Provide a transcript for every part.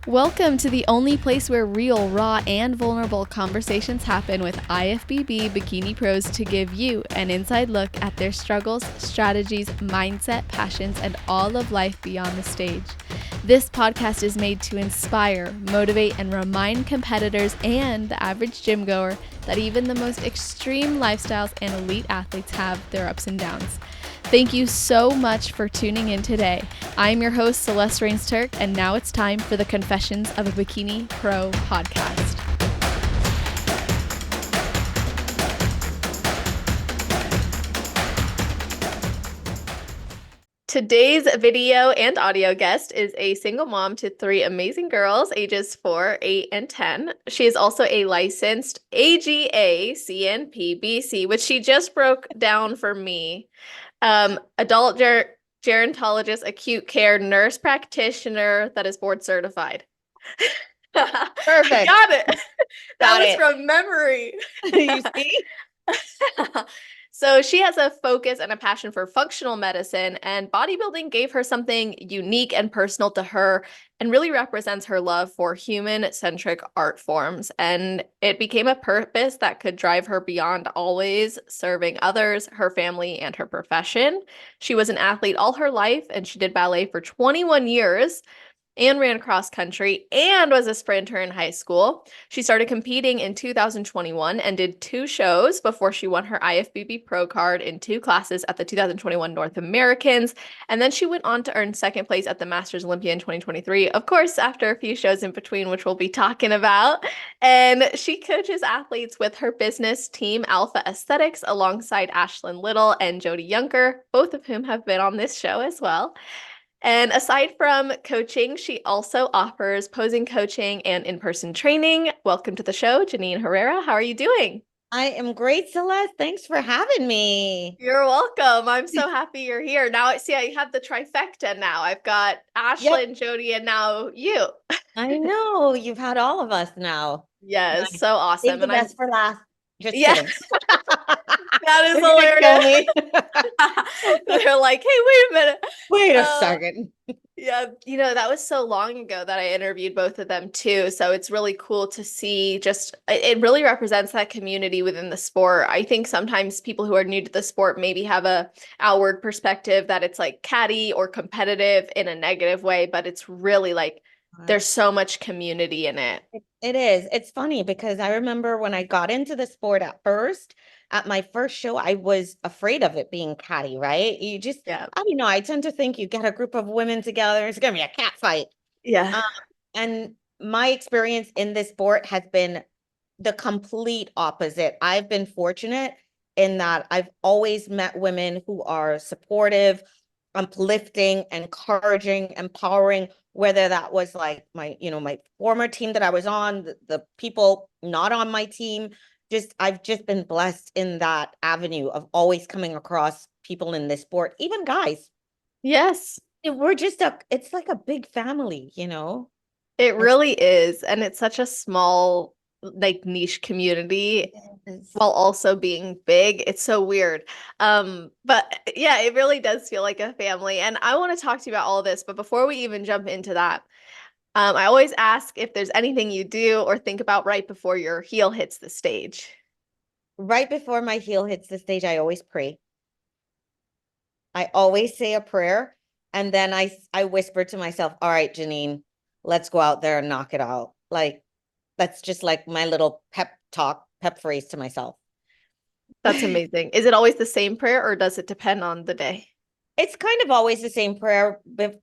Welcome to the only place where real, raw, and vulnerable conversations happen with IFBB Bikini Pros to give you an inside look at their struggles, strategies, mindset, passions, and all of life beyond the stage. This podcast is made to inspire, motivate, and remind competitors and the average gym goer that even the most extreme lifestyles and elite athletes have their ups and downs. Thank you so much for tuning in today. I'm your host, Celeste Rains-Turk, and now it's time for the Confessions of a Bikini Pro podcast. Today's video and audio guest is a single mom to three amazing girls, ages 4, 8, and 10. She is also a licensed AGACNP-BC, which she just broke down for me. Adult gerontologist, acute care nurse practitioner that is board certified. Perfect. Got it. That was it. from memory. You see? So she has a focus and a passion for functional medicine, and bodybuilding gave her something unique and personal to her and really represents her love for human-centric art forms. And it became a purpose that could drive her beyond always serving others, her family, and her profession. She was an athlete all her life, and she did ballet for 21 years. And ran cross country and was a sprinter in high school. She started competing in 2021 and did 2 shows before she won her IFBB pro card in 2 classes at the 2021 North Americans. And then she went on to earn 2nd place at the Masters Olympia in 2023, of course, after a few shows in between, which we'll be talking about. And she coaches athletes with her business team, Alpha Aesthetics, alongside Ashlyn Little and Jodie Unger, both of whom have been on this show as well. And aside from coaching, she also offers posing coaching and in-person training. Welcome to the show, JANINE Herrera. How are you doing? I am great, Celeste. Thanks for having me. You're welcome. I'm so happy you're here. Now, I have the trifecta now. I've got Ashlyn, Jodie, and now you. I know. You've had all of us now. Yes, Nice. so awesome. Save the best for last. Just yeah, kidding. that is They're gonna hilarious. They're like, hey, wait a minute. Wait a second. Yeah, that was so long ago that I interviewed both of them too. So it's really cool to see it really represents that community within the sport. I think sometimes people who are new to the sport maybe have a outward perspective that it's like catty or competitive in a negative way, but it's really like there's so much community in it. It is. It's funny because I remember when I got into the sport at my first show, I was afraid of it being catty, right? I don't know. I tend to think you get a group of women together, it's going to be a cat fight. Yeah. And my experience in this sport has been the complete opposite. I've been fortunate in that I've always met women who are supportive, uplifting, encouraging, empowering, whether that was like my former team that I was on, the people not on my team. I've just been blessed in that avenue of always coming across people in this sport, even guys. Yes. It's like a big family, It really is. And it's such a small, like niche community while also being big. It's so weird. But yeah, it really does feel like a family. And I want to talk to you about all of this. But before we even jump into that, I always ask if there's anything you do or think about right before your heel hits the stage. Right before my heel hits the stage, I always pray. I always say a prayer. And then I whisper to myself, all right, JANINE, let's go out there and knock it out. Like, that's just like my little pep phrase to myself. That's amazing. Is it always the same prayer or does it depend on the day? It's kind of always the same prayer.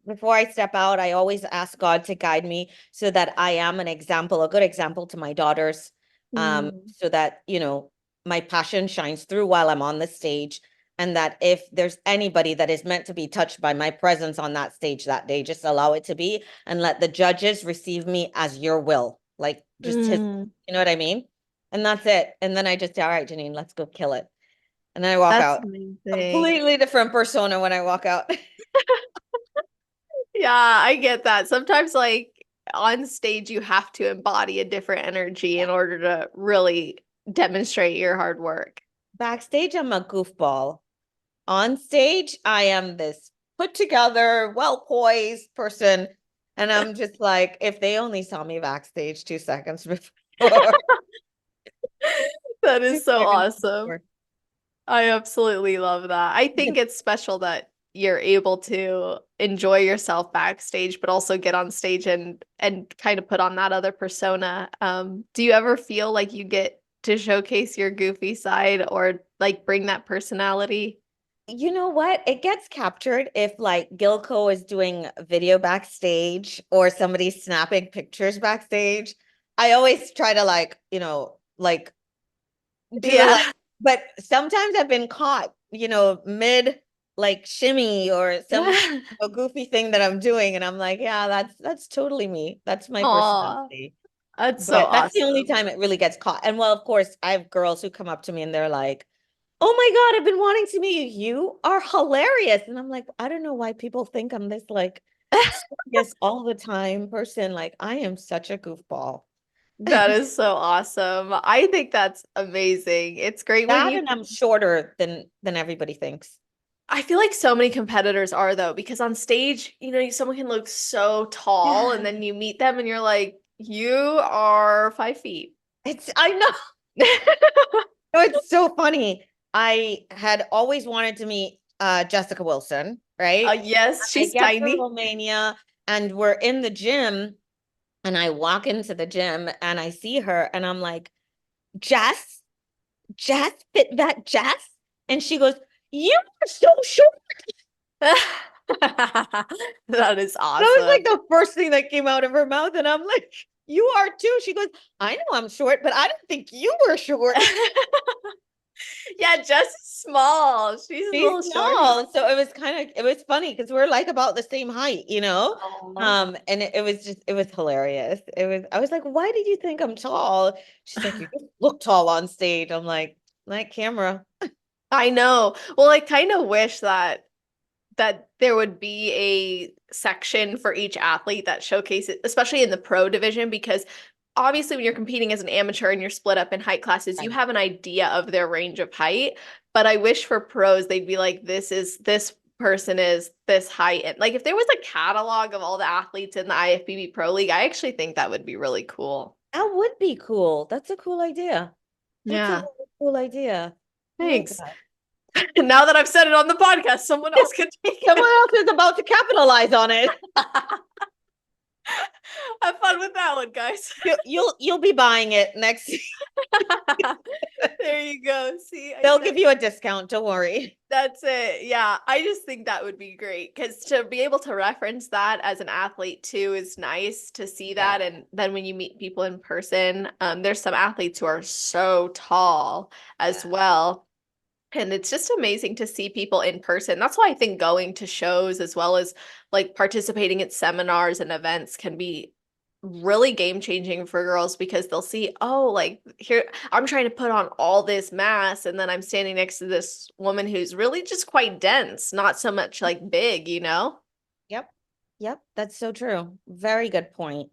Before I step out, I always ask God to guide me so that I am a good example to my daughters, so that, my passion shines through while I'm on the stage. And that if there's anybody that is meant to be touched by my presence on that stage that day, just allow it to be and let the judges receive me as your will. Like just his, you know what I mean? And that's it. And then I just say, all right, JANINE, let's go kill it. And then I walk out. Amazing. Completely different persona when I walk out. Yeah, I get that. Sometimes like on stage, you have to embody a different energy in order to really demonstrate your hard work. Backstage, I'm a goofball. On stage, I am this put together, well poised person. And I'm just like, if they only saw me backstage 2 seconds before. That two is so seconds awesome. before. I absolutely love that. I think it's special that you're able to enjoy yourself backstage, but also get on stage and kind of put on that other persona. Do you ever feel like you get to showcase your goofy side or like bring that personality? You know what? It gets captured if like Gilco is doing video backstage or somebody's snapping pictures backstage. I always try to like, like do the like, Yeah. but sometimes I've been caught, mid like shimmy or some goofy thing that I'm doing, and I'm like, yeah, that's totally me. That's my Aw, personality. that's so But that's the only awesome. time it really gets caught. And well, of course, I have girls who come up to me and they're like, "Oh my God, I've been wanting to meet you. You are hilarious." And I'm like, I don't know why people think I'm this like serious all the time person. Like, I am such a goofball. That is so awesome. I think that's amazing. It's great when That you and I'm shorter than everybody thinks. I feel like so many competitors are though, because on stage, someone can look so tall and Yeah. then you meet them and you're like, you are 5 feet. I know. No, it's so funny. I had always wanted to meet Jessica Wilson, right? Yes, I she's get to tiny. Romania and we're in the gym and I walk into the gym and I see her and I'm like, Jess, fit that Jess? And she goes, "You are so short." That is That was awesome. like the first thing that came out of her mouth. And I'm like, "You are too." She goes, "I know I'm short, but I didn't think you were short." Yeah, Jess is small. She's a She's little shorty. small. So it was funny because we're like about the same height, you know? Oh. And it was it was hilarious. I was like, "Why did you think I'm tall?" She's like, "You just look tall on stage." I'm like camera. I know. Well, I kind of wish that there would be a section for each athlete that showcases, especially in the pro division, because obviously when you're competing as an amateur and you're split up in height classes, you Right. have an idea of their range of height. But I wish for pros they'd be like, this person is this height. And like if there was a catalog of all the athletes in the IFBB Pro League, I actually think that would be really cool. That would be cool. That's a cool idea. That's a Yeah. really cool idea. I like Thanks. that. Now that I've said it on the podcast, someone else can take Someone it. else is about to capitalize on it. Have fun with that one, guys. You'll be buying it next. There you go. See, I They'll said give you a discount. Don't worry. that's it. Yeah, I just think that would be great because to be able to reference that as an athlete too is nice to see Yeah. that. And then when you meet people in person, there's some athletes who are so tall as Yeah. well. And it's just amazing to see people in person. That's why I think going to shows as well as like participating at seminars and events can be really game changing for girls because they'll see, oh, like here, I'm trying to put on all this mass, and then I'm standing next to this woman who's really just quite dense, not so much like big, you know? Yep. Yep. That's so true. Very good point.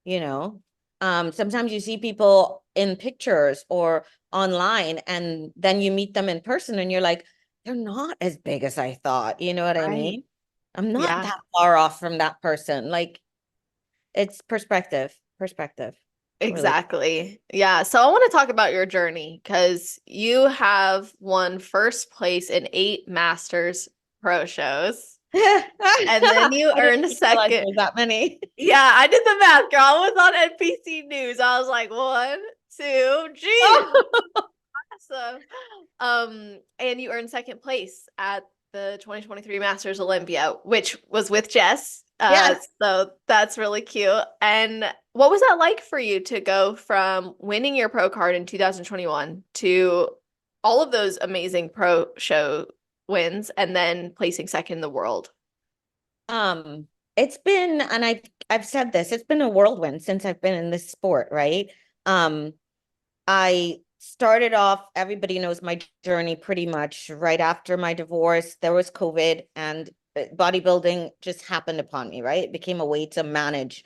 You know, sometimes you see people in pictures or online, and then you meet them in person, and you're like, they're not as big as I thought. You know what I Right. mean? I'm not Yeah. that far off from that person. Like, it's perspective. Perspective. Really. Exactly. Yeah. So I want to talk about your journey because you have won first place in 8 Masters Pro shows. And then I you didn't earned a even realize second. there was that many. Yeah, I did the math, girl. I was on NBC News. I was like, 1, 2, geez. Oh, Awesome. And you earned second place at the 2023 Masters Olympia, which was with Jess. yes. So that's really cute. And what was that like for you to go from winning your pro card in 2021 to all of those amazing pro show wins and then placing second in the world? It's been, and I've said this, it's been a whirlwind since I've been in this sport, right? Um, I started off, everybody knows my journey pretty much right after my divorce. There was COVID and bodybuilding just happened upon me, right? It became a way to manage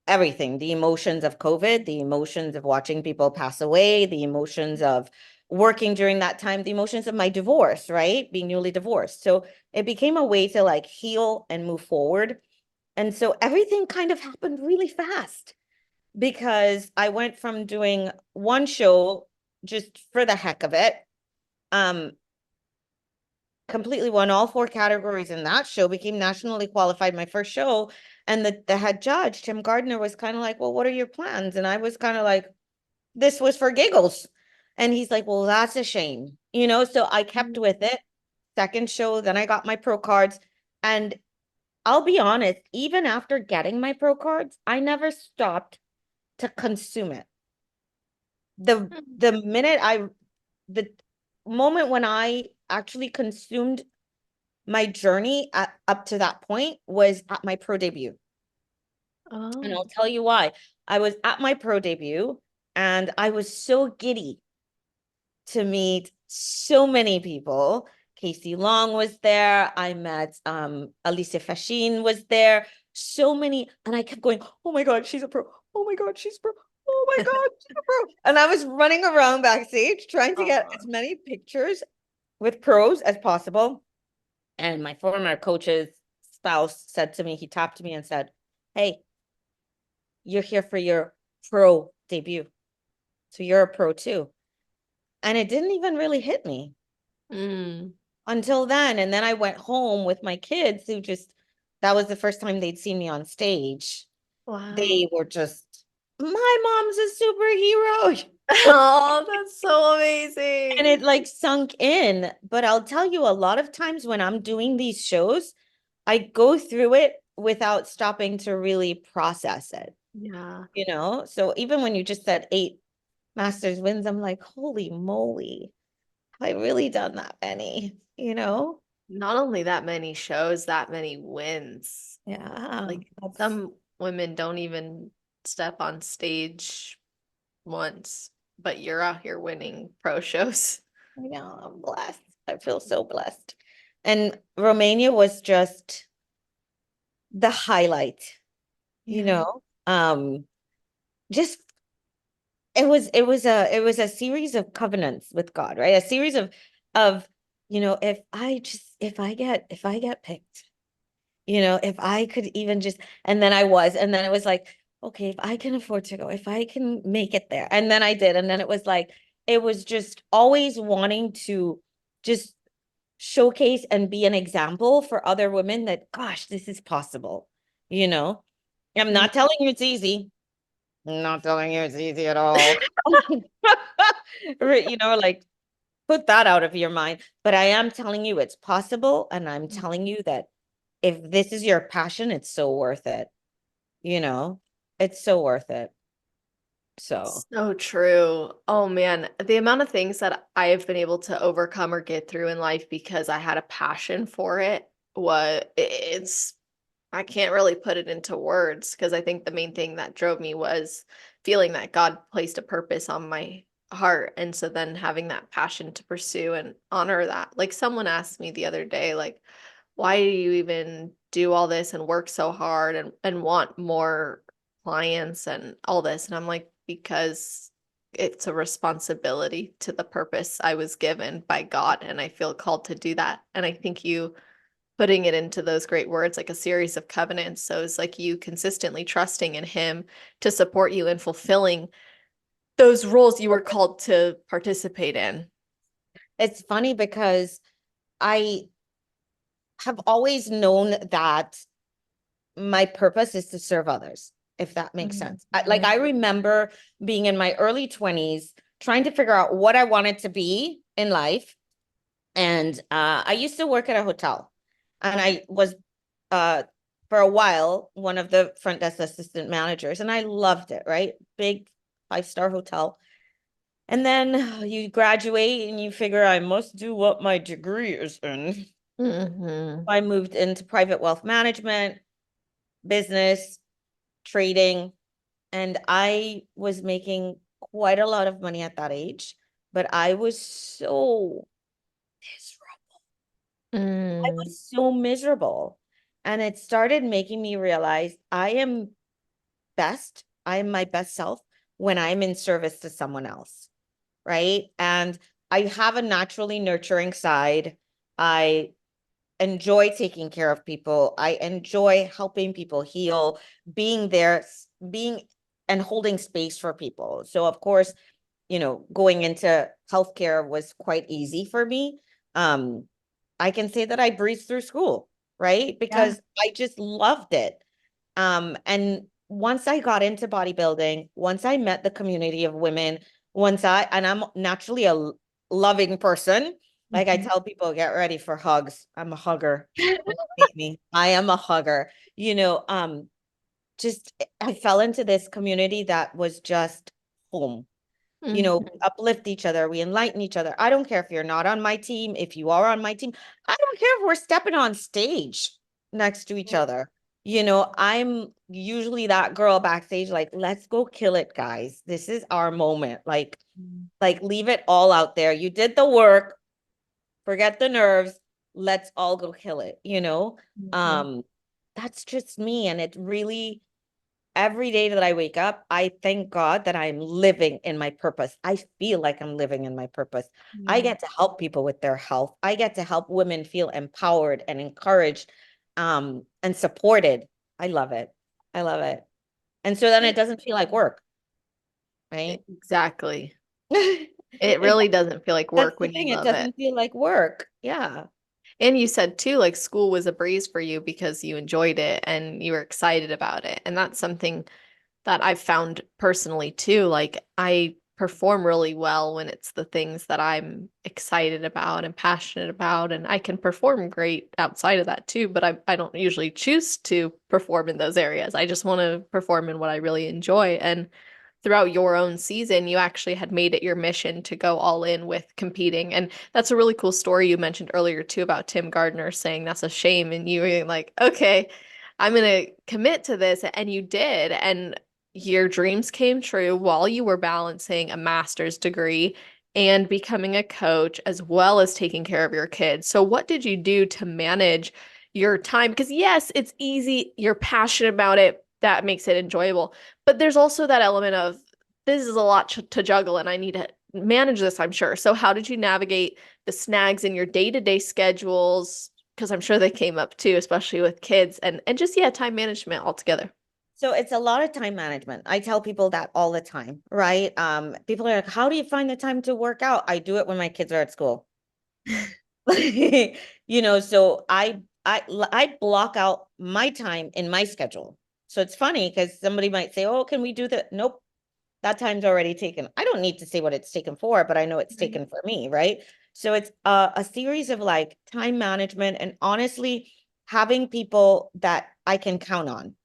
everything, the emotions of COVID, the emotions of watching people pass away, the emotions of working during that time, the emotions of my divorce, right? Being newly divorced. So it became a way to like heal and move forward. And so everything kind of happened really fast because I went from doing one show just for the heck of it, um, completely won all 4 categories in that show, became nationally qualified my first show. And the head judge, Tim Gardner, was kind of like, well, what are your plans? And I was kind of like, this was for giggles. And he's like, well, that's a shame, you know? So I kept with it. Second show, then I got my pro cards. And I'll be honest, even after getting my pro cards, I never stopped to consume it. The minute the moment when I actually consumed my journey up to that point was at my pro debut. And Oh. I'll tell you why. I was at my pro debut and I was so giddy to meet so many people. Casey Long was there. I met Alicia Fashin was there. So many, and I kept going, oh my God, she's a pro. Oh my God, she's a pro. Oh my God, she's a pro. And I was running around backstage trying to get Aw. as many pictures with pros as possible. And my former coach's spouse said to me, he tapped me and said, hey, you're here for your pro debut. So you're a pro too. And it didn't even really hit me Mm. until then. And then I went home with my kids who just, that was the first time they'd seen me on stage. Wow. They were just, my mom's a superhero. Oh, that's so And amazing. it like sunk in. But I'll tell you, a lot of times when I'm doing these shows, I go through it without stopping to really process it, Yeah. you know? So even when you just said 8 Masters wins, I'm like, holy moly, have I really done that many, you know? Not only that many shows, that many wins. Yeah, Like that's, some women don't even step on stage once, but you're out here winning pro shows. yeah, I'm blessed. I feel so blessed. And Romania was just the highlight, you Yeah. know? Just it was a series of covenants with God, right? A series of if I get picked, if I could even just, and then and then it was like, okay, if I can afford to go, if I can make it there. And then I did. And then it was like, it was just always wanting to just showcase and be an example for other women that, gosh, this is possible, you know? I'm Mm. not telling you it's easy. I'm not telling you it's easy at all. Like put that out of your mind. But I am telling you it's possible. And I'm telling you that if this is your passion, it's so worth it. You know, it's so worth it. So, So true. Oh man, the amount of things that I have been able to overcome or get through in life because I had a passion for it, it's I can't really put it into words because I think the main thing that drove me was feeling that God placed a purpose on my heart. And so then having that passion to pursue and honor that. Like someone asked me the other day, like, why do you even do all this and work so hard and want more clients and all this? And I'm like, because it's a responsibility to the purpose I was given by God, and I feel called to do that. And I think you putting it into those great words, like a series of covenants. So it's like you consistently trusting in Him to support you in fulfilling those roles you were called to participate in. it's funny because I have always known that my purpose is to serve others, if that makes sense. I remember being in my early 20s trying to figure out what I wanted to be in life. And I used to work at a hotel, and I was for a while one of the front desk assistant managers, and I loved it, right? Big 5-star hotel. And then you graduate and you figure I must do what my degree is in. Mm-hmm. I moved into private wealth management, business, trading, and I was making quite a lot of money at that age, but I was so miserable. I Mm. was so miserable. And it started making me realize I am my best self when I'm in service to someone else, right? And I have a naturally nurturing side. I enjoy taking care of people. I enjoy helping people heal, being there, being and holding space for people. So of course, going into healthcare was quite easy for me. I can say that I breezed through school, right? Yeah. Because I just loved it. And once I got into bodybuilding, once I met the community of women, and I'm naturally a loving person. Like I Mhm. tell people, get ready for hugs. I'm a hugger. Meet me. I am a hugger. Just I fell into this community that was just home. We Mhm. uplift each other, we enlighten each other. I don't care if you're not on my team, if you are on my team. I don't care if we're stepping on stage next to each other. I'm usually that girl backstage, like, let's go kill it, guys. This is our moment. Like leave it all out there. You did the work, forget the nerves. Let's all go kill it. Mhm. Um, that's just me. And it really every day that I wake up, I thank God that I'm living in my purpose. I feel like I'm living in my purpose. I Mhm. get to help people with their health. I get to help women feel empowered and encouraged, and supported. I love it. I love it. And so then it doesn't feel like work, right? Exactly. It really doesn't feel like That's work the when you thing. It love it. doesn't feel like work. Yeah. And you said too, like school was a breeze for you because you enjoyed it and you were excited about it. And that's something that I've found personally too. Like I perform really well when it's the things that I'm excited about and passionate about. And I can perform great outside of that too, but I don't usually choose to perform in those areas. I just want to perform in what I really enjoy. And throughout your own season, you actually had made it your mission to go all in with competing. And that's a really cool story you mentioned earlier too about Tim Gardner saying that's a shame. And you were like, okay, I'm going to commit to this. And you did. And your dreams came true while you were balancing a master's degree and becoming a coach, as well as taking care of your kids. So, what did you do to manage your time? Because, yes, it's easy, you're passionate about it, that makes it enjoyable. But there's also that element of this is a lot to juggle and I need to manage this, I'm sure. So, how did you navigate the snags in your day-to-day schedules? Because I'm sure they came up too, especially with kids and just, yeah, time management altogether. So it's a lot of time management. I tell people that all the time, right? People are like, how do you find the time to work out? I do it when my kids are at school. So I block out my time in my schedule. So it's funny because somebody might say, "Oh, can we do that?" Nope, that time's already taken. I don't need to say what it's taken for, but I know it's Right. taken for me, right? So it's a series of like time management and honestly having people that I can count on,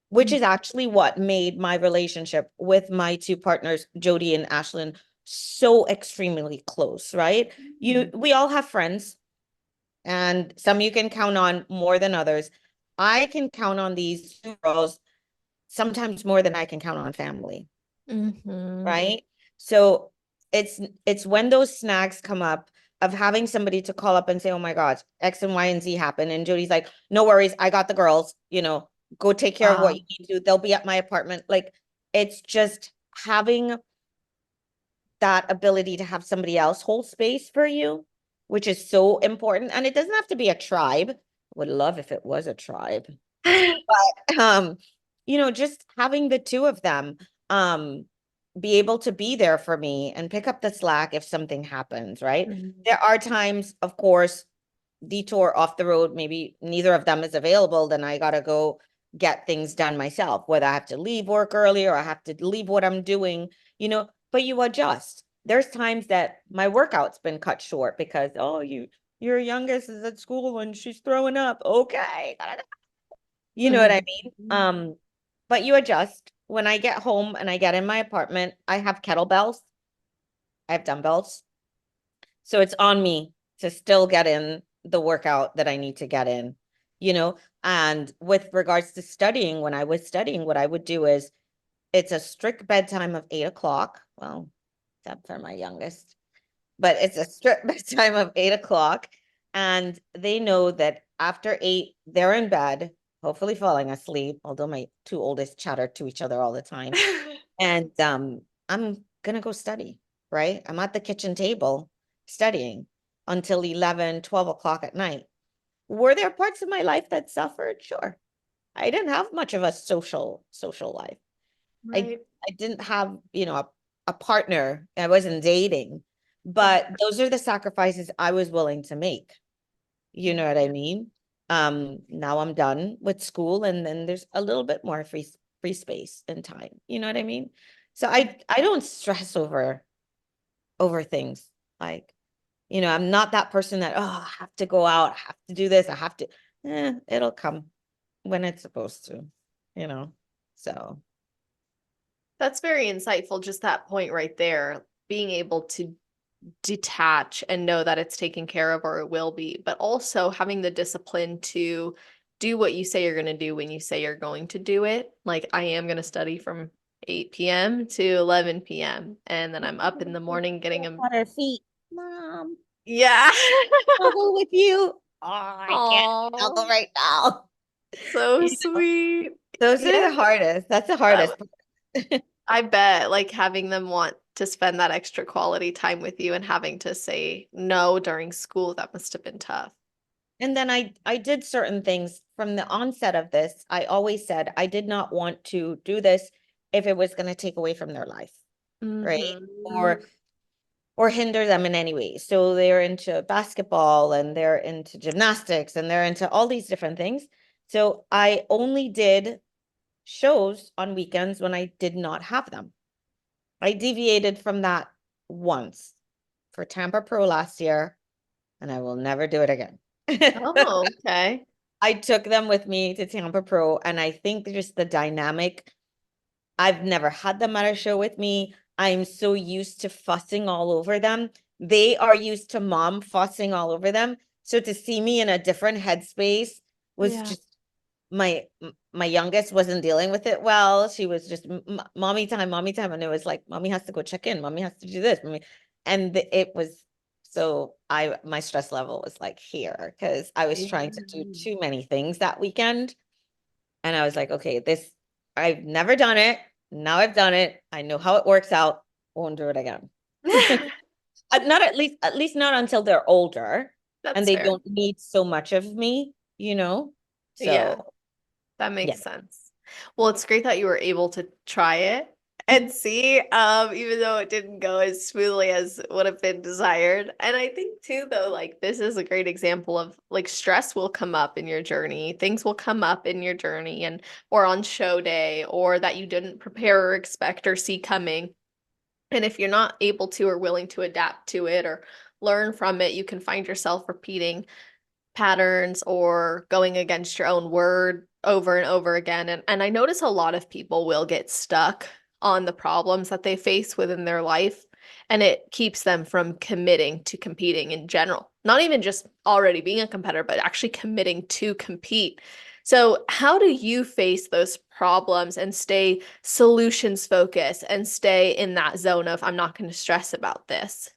which is actually what made my relationship with my two partners, Jodie and Ashlyn, so extremely close, right? We all have friends, and some you can count on more than others. I can count on these two girls sometimes more than I can count on family, Mm-hmm. right? So it's when those snags come up of having somebody to call up and say, "Oh my gosh, X and Y and Z happen," and Jody's like, "No worries, I got the girls. Go take care of what Wow. you need to. They'll be at my apartment." Like it's just having that ability to have somebody else hold space for you, which is so important. And it doesn't have to be a tribe. Would love if it was a tribe. um just having the two of them um be able to be there for me and pick up the slack if something happens, right? Mhm. There are times, of course, detour off the road, maybe neither of them is available, then I gotta go get things done myself, whether I have to leave work early or I have to leave what I'm doing, but you adjust. There's times that my workout's been cut short because, oh, your youngest is at school and she's throwing up. Okay, you know what I mean? Mhm. But you adjust. When I get home and I get in my apartment, I have kettlebells, I have dumbbells. So it's on me to still get in the workout that I need to get in, you know? And with regards to studying, when I was studying, what I would do is it's a strict bedtime of 8 o'clock. Well, except for my youngest, but it's a strict bedtime of 8 o'clock. And they know that after 8, they're in bed, hopefully falling asleep, although my two oldest chatter to each other all the time. And I'm gonna go study, right? I'm at the kitchen table studying until 11, 12 o'clock at night. Were there parts of my life that suffered? Sure. I didn't have much of a social life. I Right. I didn't have, a partner. I wasn't dating. Yeah. But those are the sacrifices I was willing to make. You know what I mean? Now I'm done with school, and then there's a little bit more free space and time. You know what I mean? So I don't stress over things. Like, I'm not that person that, oh, I have to go out, I have to do this, I have to. It'll come when it's supposed to, you know. So That's very insightful, just that point right there, being able to detach and know that it's taken care of or it will be, but also having the discipline to do what you say you're going to do when you say you're going to do it. Like, I am going to study from 8 p.m. to 11 p.m. and then I'm up in the morning getting them. on her feet, Mom, Yeah. I'll go with you. Oh, I can't. I'll go Oh, right now. so You know, sweet. those are Yeah. the hardest. That's the That hardest part. I bet, like, having them want to spend that extra quality time with you and having to say no during school, that must have been tough. And then I did certain things from the onset of this. I always said I did not want to do this if it was going to take away from their life, right? Hmm. Or hinder them in any way. So they're into basketball and they're into gymnastics and they're into all these different things. So I only did shows on weekends when I did not have them. I deviated from that once for Tampa Pro last year, and I will never do it again. Oh, okay. I took them with me to Tampa Pro, and I think just the dynamic, I've never had them at a show with me. I'm so used to fussing all over them. They are used to mom fussing all over them. So to see me in a different headspace was Yeah. just my youngest wasn't dealing with it well. She was just mommy time, and it was like mommy has to go check in, mommy has to do this, mommy, and it was so my stress level was like here because I was trying to do Yeah. too many things that weekend, and I was like, okay, this I've never done it. Now I've done it. I know how it works out. Won't do it again. Not at least not until they're older and That's they fair. don't need so much of me, you know? Yeah. So That yeah. makes sense. Well, it's great that you were able to try it and see, even though it didn't go as smoothly as would have been desired. And I think too, though, like, this is a great example of, like, stress will come up in your journey. Things will come up in your journey and or on show day or that you didn't prepare or expect or see coming. And if you're not able to or willing to adapt to it or learn from it, you can find yourself repeating patterns or going against your own word over and over again. And I notice a lot of people will get stuck on the problems that they face within their life, and it keeps them from committing to competing in general. Not even just already being a competitor, but actually committing to compete. So, how do you face those problems and stay solutions focused and stay in that zone of, I'm not going to stress about this?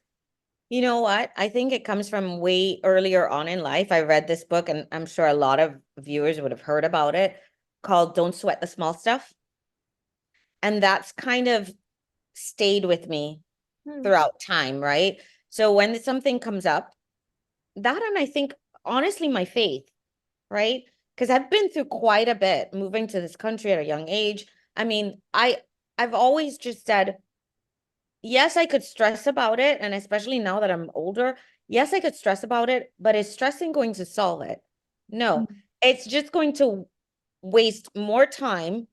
You know what? I think it comes from way earlier on in life. I read this book, and I'm sure a lot of viewers would have heard about it, called Don't Sweat the Small Stuff. And that's kind of stayed with me Hmm. throughout time, right? So when something comes up, that, and I think honestly, my faith, right? Because I've been through quite a bit moving to this country at a young age. I mean, I've always just said, yes, I could stress about it. And especially now that I'm older, yes, I could stress about it, but is stressing going to solve it? No, it's just going to waste more time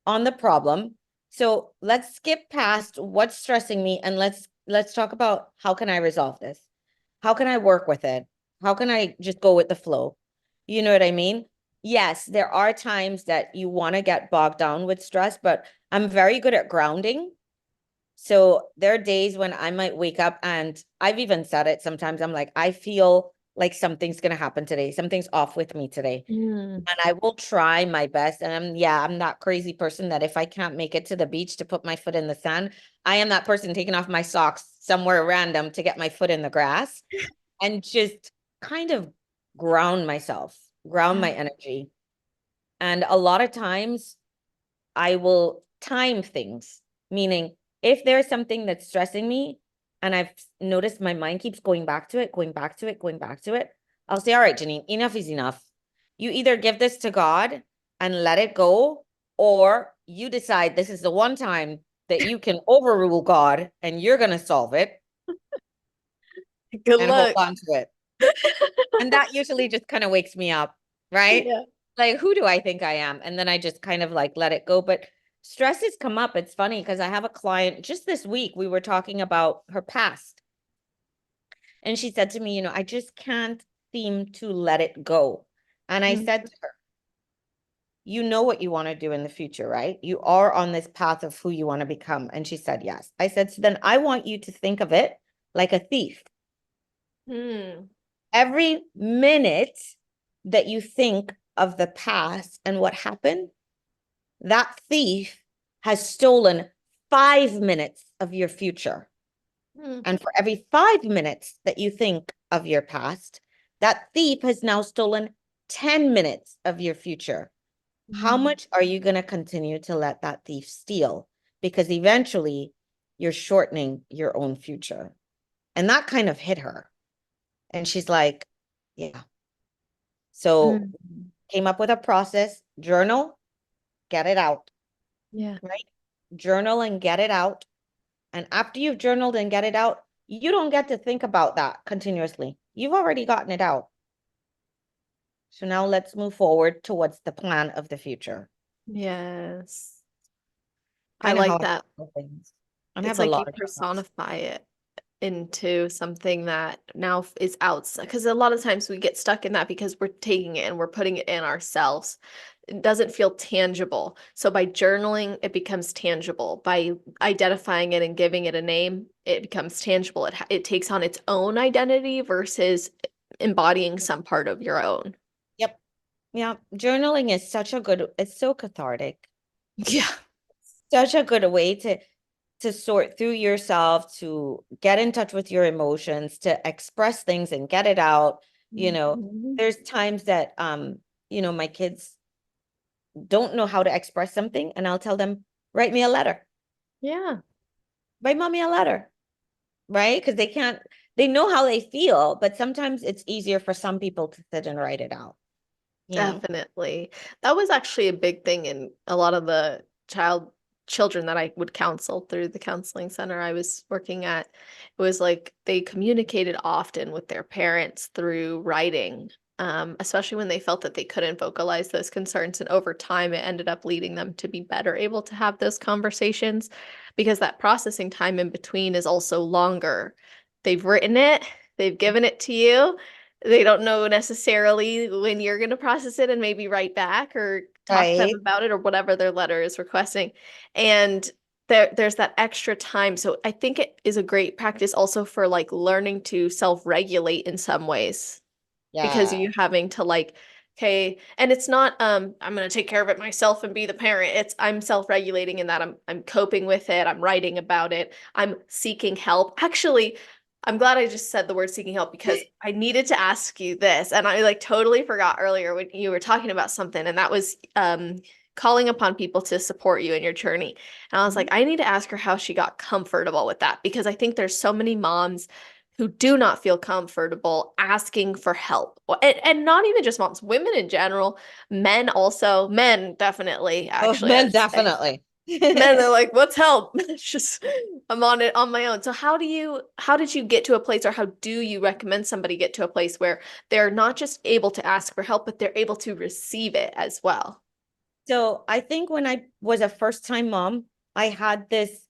on the problem. So let's skip past what's stressing me and let's talk about how can I resolve this? How can I work with it? How can I just go with the flow? You know what I mean? Yes, there are times that you want to get bogged down with stress, but I'm very good at grounding. So there are days when I might wake up, and I've even said it sometimes. I'm like, I feel like something's going to happen today. Something's off with me today. Mm. And I will try my best. And I'm that crazy person that if I can't make it to the beach to put my foot in the sand, I am that person taking off my socks somewhere random to get my foot in the grass and just kind of ground myself, ground my energy. And a lot of times I will time things, meaning if there's something that's stressing me and I've noticed my mind keeps going back to it, going back to it, going back to it, I'll say, all right, Janine, enough is enough. You either give this to God and let it go, or you decide this is the one time that you can overrule God and you're going to solve it Good and hold luck. on to it. And that usually just kind of wakes me up, right? Yeah. Like, who do I think I am? And then I just kind of like let it go. But stress has come up. It's funny because I have a client just this week, we were talking about her past. And she said to me, I just can't seem to let it go. And I Mm. said to her, you know what you want to do in the future, right? You are on this path of who you want to become. And she said, yes. I said, so then I want you to think of it like a thief. Mm. Every minute that you think of the past and what happened, that thief has stolen 5 minutes of your future. Mm. And for every 5 minutes that you think of your past, that thief has now stolen 10 minutes of your future. How much are you going to continue to let that thief steal? Because eventually you're shortening your own future. And that kind of hit her. And she's like, yeah. So Mm. came up with a process, journal, get it out, Yeah. right? Journal and get it out. And after you've journaled and get it out, you don't get to think about that continuously. You've already gotten it out. So now let's move forward towards the plan of the future. Yes. I Kind of how like I that. do things. And I It's have a like you lot of journals. personify it into something that now is outside, because a lot of times we get stuck in that because we're taking it and we're putting it in ourselves. It doesn't feel tangible. So by journaling, it becomes tangible. By identifying it and giving it a name, it becomes tangible. It takes on its own identity versus embodying some part of your own. Yep. Yeah. Journaling is it's so cathartic. Yeah. Such a good way to sort through yourself, to get in touch with your emotions, to express things and get it out. Mhm. There's times that my kids don't know how to express something, and I'll tell them, write me a letter. Yeah. Write mommy a letter, right? Because they know how they feel, but sometimes it's easier for some people to sit and write it out, you know? Definitely. That was actually a big thing in a lot of the children that I would counsel through the counseling center I was working at. It was like they communicated often with their parents through writing, especially when they felt that they couldn't vocalize those concerns. And over time, it ended up leading them to be better able to have those conversations because that processing time in between is also longer. They've written it, they've given it to you, they don't know necessarily when you're going to process it and maybe write back or talk to them Right. about it or whatever their letter is requesting. And there's that extra time. So I think it is a great practice also for like learning to self-regulate in some ways because Yeah. you having to like, okay, and it's not I'm going to take care of it myself and be the parent. It's I'm self-regulating in that I'm coping with it, I'm writing about it, I'm seeking help. Actually, I'm glad I just said the word seeking help because I needed to ask you this and I like totally forgot earlier when you were talking about something, and that was calling upon people to support you in your journey. And I was like, Mhm. I need to ask her how she got comfortable with that because I think there's so many moms who do not feel comfortable asking for help. And not even just moms, women in general, men also, men definitely, Oh, actually, I men would say. definitely. Men, they're like, what's help? It's just I'm on it on my own. So how did you get to a place, or how do you recommend somebody get to a place where they're not just able to ask for help, but they're able to receive it as well? So I think when I was a first-time mom, I had this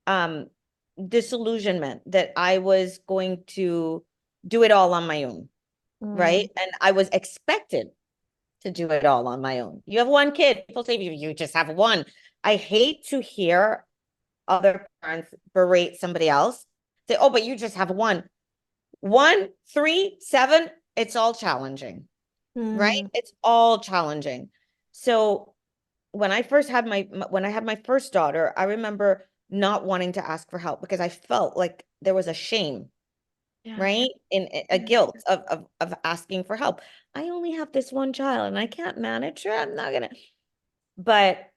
um disillusionment that I was going to do it all on my own, right? Mm. And I was expected to do it all on my own. You have one kid, people say you just have one. I hate to hear other parents berate somebody else. Say, oh, but you just have one. 1, 3, 7, it's all challenging, right? Mm. It's all challenging. So when I had my first daughter, I remember not wanting to ask for help because I felt like there was a shame, Yeah. right? In a Yeah. guilt of asking for help. I only have this one child and I can't manage her. I'm not gonna. But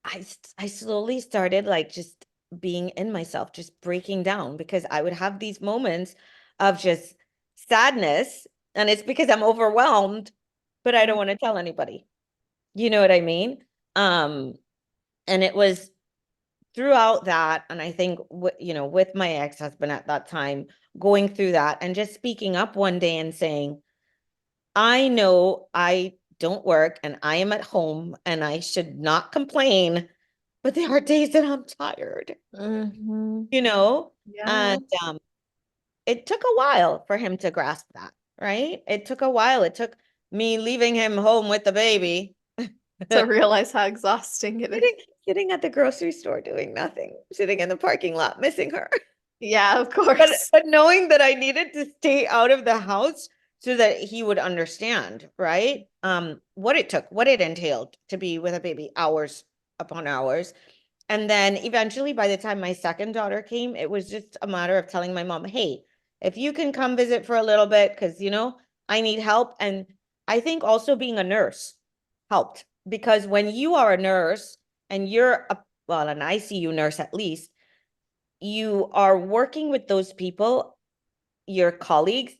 I slowly started like just being in myself, just breaking down because I would have these moments of just sadness And it's because I'm overwhelmed, but I don't want to tell anybody. You know what I mean? And it was throughout that, and I think with my ex-husband at that time, going through that and just speaking up one day and saying, I know I don't work and I am at home and I should not complain, but there are days that I'm tired, Mm-hmm. you know? Yeah. And it took a while for him to grasp that, right? It took a while. It took me leaving him home with the baby. To realize how exhausting it is. Sitting at the grocery store doing nothing, sitting in the parking lot, missing her. Yeah, of But course. but knowing that I needed to stay out of the house so that he would understand, right? What it took, what it entailed to be with a baby hours upon hours. And then eventually, by the time my second daughter came, it was just a matter of telling my mom, hey, if you can come visit for a little bit, because, I need help. And I think also being a nurse helped, because when you are a nurse and well, an ICU nurse at least, you are working with those people, your colleagues,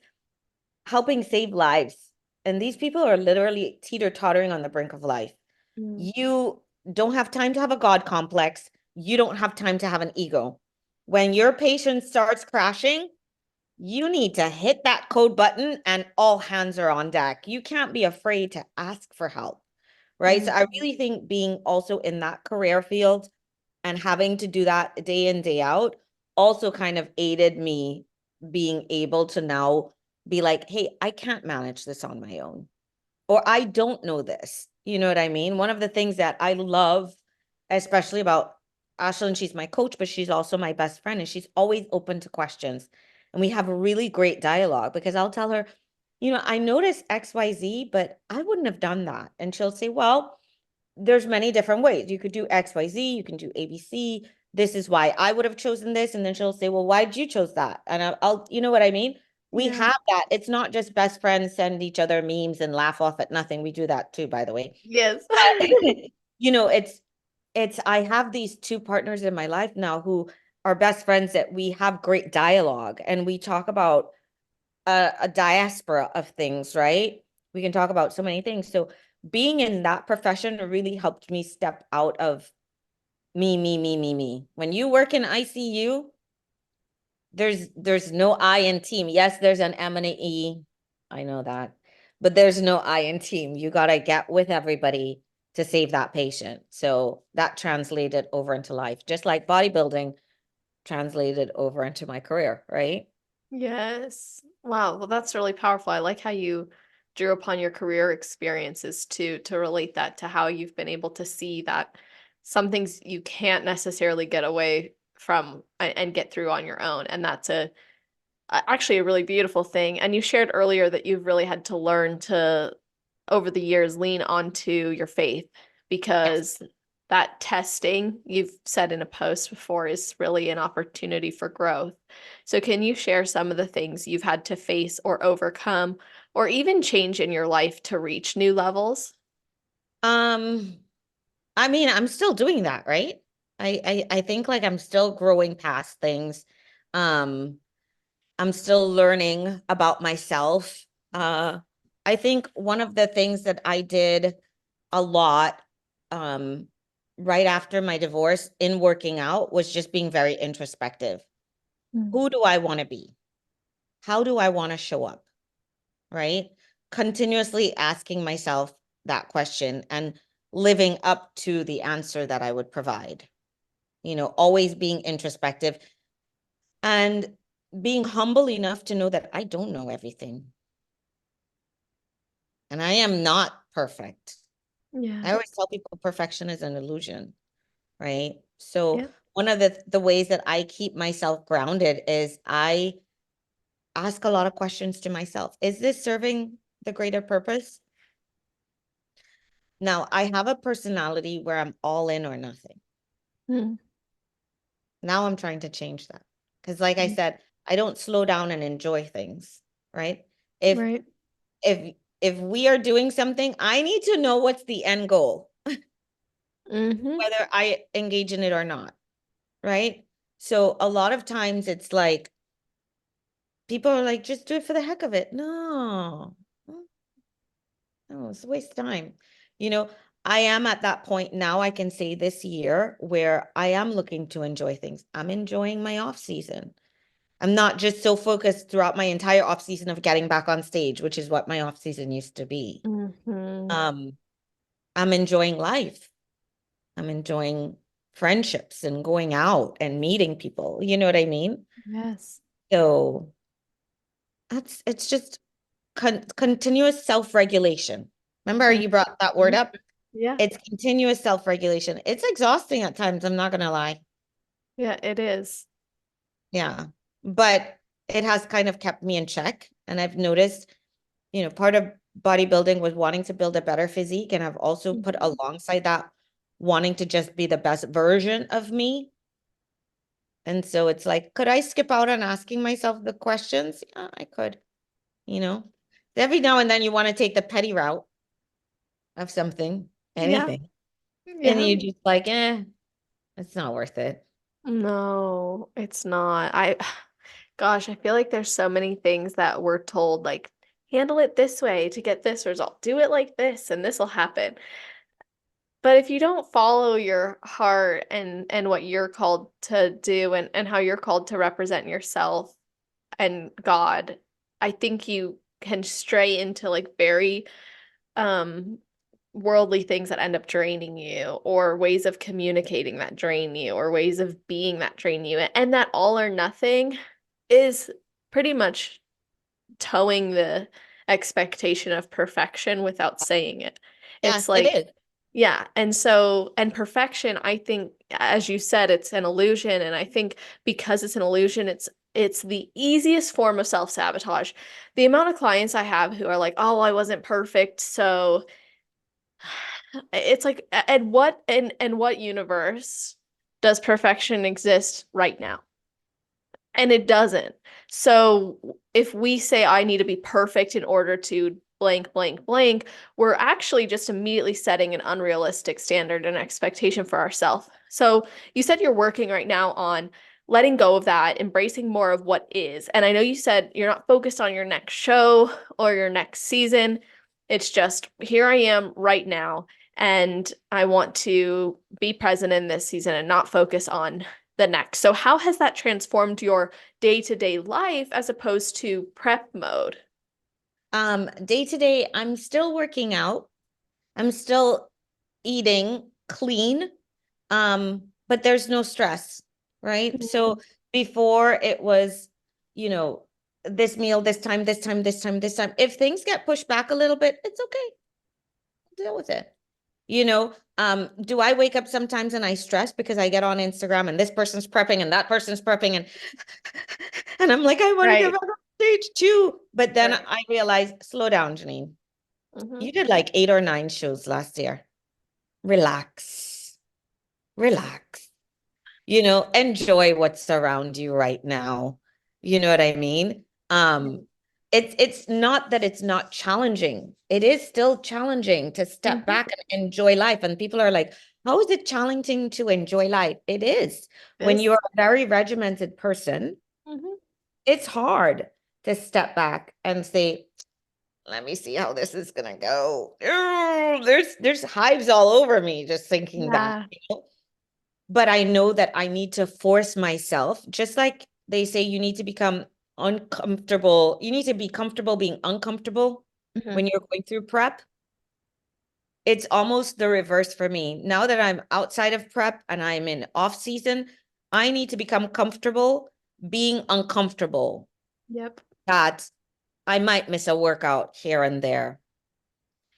helping save lives. And these people are literally teeter-tottering on the brink of life. Mm. You don't have time to have a God complex. You don't have time to have an ego. When your patient starts crashing, you need to hit that code button and all hands are on deck. You can't be afraid to ask for help, right? So I Mhm. really think being also in that career field and having to do that day in, day out also kind of aided me being able to now be like, hey, I can't manage this on my own, or I don't know this. You know what I mean? One of the things that I love, especially about Ashlyn, she's my coach, but she's also my best friend, and she's always open to questions. And we have a really great dialogue, because I'll tell her, I noticed XYZ, but I wouldn't have done that. And she'll say, well, there's many different ways. You could do XYZ, you can do ABC. This is why I would have chosen this. And then she'll say, well, why did you chose that? And I'll, you know what I mean? We Yeah. have that. It's not just best friends send each other memes and laugh off at nothing. We do that too, by the way. Yes. But, I have these two partners in my life now who are best friends, that we have great dialogue and we talk about a diaspora of things, right? We can talk about so many things. So being in that profession really helped me step out of me, me, me, me, me. When you work in ICU, there's no I in team. Yes, there's an M and an E. I know that. But there's no I in team. You got to get with everybody to save that patient. So that translated over into life, just like bodybuilding translated over into my career, right? Yes. Wow. Well, that's really powerful. I like how you drew upon your career experiences to relate that to how you've been able to see that some things you can't necessarily get away from and get through on your own. And that's actually a really beautiful thing. And you shared earlier that you've really had to learn to, over the years, lean onto your faith, Yes. because that testing you've said in a post before is really an opportunity for growth. So can you share some of the things you've had to face or overcome or even change in your life to reach new levels? Um, I mean, I'm still doing that, right? I think like I'm still growing past things. Um, I'm still learning about myself. I think one of the things that I did a lot, um, right after my divorce in working out, was just being very introspective. Mm. Who do I want to be? How do I want to show up? Right? Continuously asking myself that question and living up to the answer that I would provide. Always being introspective and being humble enough to know that I don't know everything. And I am not perfect. Yeah. I always tell people perfection is an illusion, right? So Yeah. one of the ways that I keep myself grounded is I ask a lot of questions to myself. Is this serving the greater purpose? Now, I have a personality where I'm all in or nothing. Mm. Now I'm trying to change that. Because like I Mm. said, I don't slow down and enjoy things, right? If Right. if we are doing something, I need to know what's the end goal, Mm-hmm. whether I engage in it or not, right? So a lot of times it's like people are like, just do it for the heck of it. No, no, it's a waste of time. You know, I am at that point now, I can say this year where I am looking to enjoy things. I'm enjoying my off season. I'm not just so focused throughout my entire off season of getting back on stage, which is what my off season used to be. Mm-hmm. I'm enjoying life. I'm enjoying friendships and going out and meeting people. You know what I mean? Yes. So it's just continuous self-regulation. Remember you brought that word Mhm. up? Yeah. It's continuous self-regulation. It's exhausting at times, I'm not gonna lie. Yeah, it is. Yeah. But it has kind of kept me in check. And I've noticed, part of bodybuilding was wanting to build a better physique. And I've also put Mhm. alongside that wanting to just be the best version of me. And so it's like, could I skip out on asking myself the questions? Yeah, I could, you know. Every now and then you want to take the petty route of something, Yeah. anything. And Yeah. you just like, it's not worth it. No, it's not. Gosh, I feel like there's so many things that we're told, like, handle it this way to get this result. Do it like this, and this will happen. But if you don't follow your heart and what you're called to do and how you're called to represent yourself and God, I think you can stray into like very um worldly things that end up draining you, or ways of communicating that drain you, or ways of being that drain you. And that all or nothing is pretty much towing the expectation of perfection without saying it. It's Yes, it like, is. yeah. And so, and perfection, I think, as you said, it's an illusion. And I think because it's an illusion, it's the easiest form of self-sabotage. The amount of clients I have who are like, oh, I wasn't perfect, so it's like, and what in what universe does perfection exist right now? And it doesn't. So if we say I need to be perfect in order to blank, blank, blank, we're actually just immediately setting an unrealistic standard and expectation for ourselves. So you said you're working right now on letting go of that, embracing more of what is. And I know you said you're not focused on your next show or your next season. It's just here I am right now. And I want to be present in this season and not focus on the next. So, how has that transformed your day-to-day life as opposed to prep mode? Day to day, I'm still working out. I'm still eating clean. But there's no stress, right? So Mhm. before it was, you know, this meal, this time, this time, this time, this time. If things get pushed back a little bit, it's okay. Deal with it. Do I wake up sometimes and I stress because I get on Instagram and this person's prepping and that person's prepping and and I'm like, I want to get Right. back on stage too. But then Right. I realized, slow down, Janine. Mm-hmm. You did like 8 or 9 shows last year. Relax. Relax. Enjoy what's around you right now. You know what I mean? It's not that it's not challenging. It is still challenging to step Mm-hmm. back and enjoy life. And people are like, how is it challenging to enjoy life? It is. When you're This. a very regimented person, Mm-hmm. it's hard to step back and say, let me see how this is gonna go. There's hives all over me just thinking that. Yeah. But I know that I need to force myself, just like they say you need to become uncomfortable. You need to be comfortable being uncomfortable Mm-hmm. when you're going through prep. It's almost the reverse for me. Now that I'm outside of prep and I'm in off season, I need to become comfortable being uncomfortable, Yep. that I might miss a workout here and there.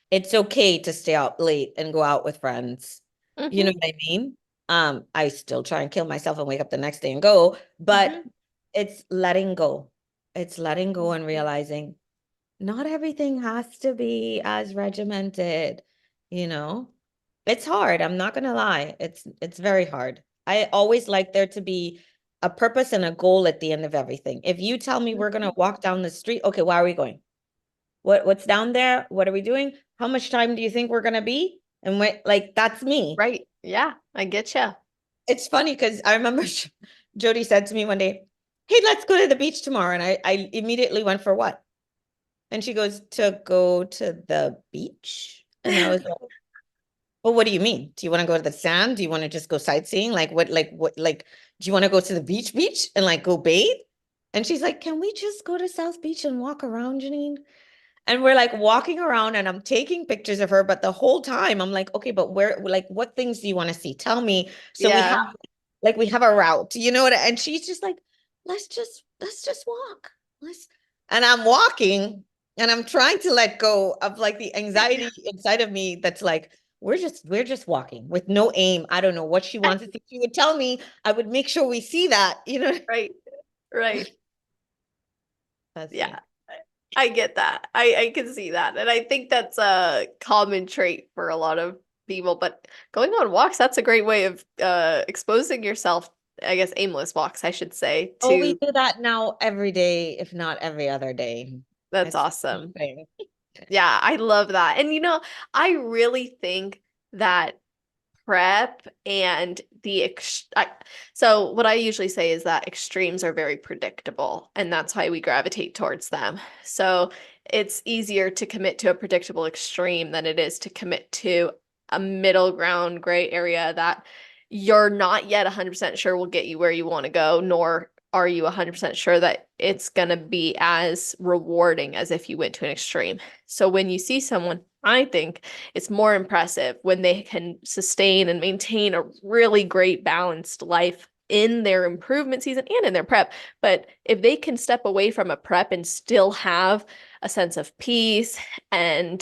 It's okay to stay out late and go out with friends. You know Mm-hmm. what I mean? I still try and kill myself and wake up the next day and go, but Mm-hmm. it's letting go. It's letting go and realizing not everything has to be as regimented, you know? It's hard. I'm not gonna lie. It's very hard. I always like there to be a purpose and a goal at the end of everything. If you tell me we're gonna walk down the street, okay, why are we going? What's down there? What are we doing? How much time do you think we're gonna be? And like that's me. Right. Yeah, I get you. It's funny because I remember Jodie said to me one day, hey, let's go to the beach tomorrow. And I immediately went for what? And she goes, to go to the beach. And I was like, well, what do you mean? Do you want to go to the sand? Do you want to just go sightseeing? Do you want to go to the beach and like go bathe? And she's like, can we just go to South Beach and walk around, Janine? And we're like walking around and I'm taking pictures of her, but the whole time I'm like, okay, but where, like, what things do you want to see? Tell me. So Yeah. we have a route, you know what? And she's just like, let's just walk. And I'm walking and I'm trying to let go of like the anxiety inside of me that's like, we're just walking with no aim. I don't know what she wants to see. She would tell me, I would make sure we see that, you know. Right. Right. That's Yeah. me. I get that. I can see that. And I think that's a common trait for a lot of people. But going on walks, that's a great way of exposing yourself, I guess aimless walks, I should say, Oh, we to do that now every day, if not every other day. that's It's awesome. thing. Yeah, I love that. And I really think that prep and so what I usually say is that extremes are very predictable, and that's why we gravitate towards them. So it's easier to commit to a predictable extreme than it is to commit to a middle ground gray area that you're not yet 100% sure will get you where you want to go, nor are you 100% sure that it's going to be as rewarding as if you went to an extreme. So when you see someone, I think it's more impressive when they can sustain and maintain a really great balanced life in their improvement season and in their prep. But if they can step away from a prep and still have a sense of peace and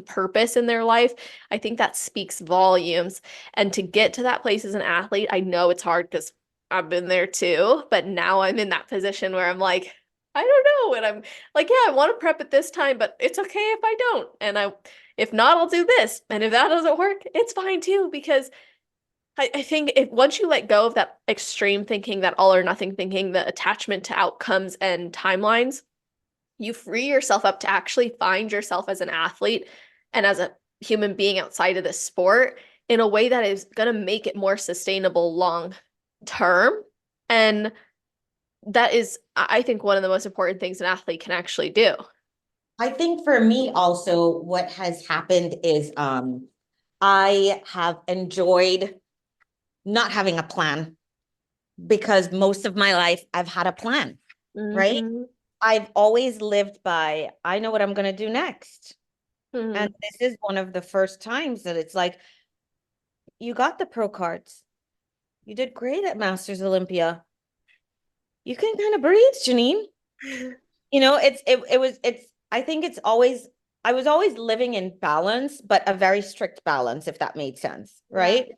purpose in their life, I think that speaks volumes. And to get to that place as an athlete, I know it's hard because I've been there too, but now I'm in that position where I'm like, I don't know. And I'm like, yeah, I want to prep at this time, but it's okay if I don't. And if not, I'll do this. And if that doesn't work, it's fine too, because I think if once you let go of that extreme thinking, that all or nothing thinking, the attachment to outcomes and timelines, you free yourself up to actually find yourself as an athlete and as a human being outside of the sport in a way that is going to make it more sustainable long term. And that is, I think, one of the most important things an athlete can actually do. I think for me also, what has happened is I have enjoyed not having a plan because most of my life I've had a plan, right? Mm-hmm. I've always lived by, I know what I'm going to do next. Mm-hmm. And this is one of the first times that it's like, you got the pro cards. You did great at Masters Olympia. You can kind of breathe, Janine. You know, I think I was always living in balance, but a very strict balance, if that made sense, Yeah. right?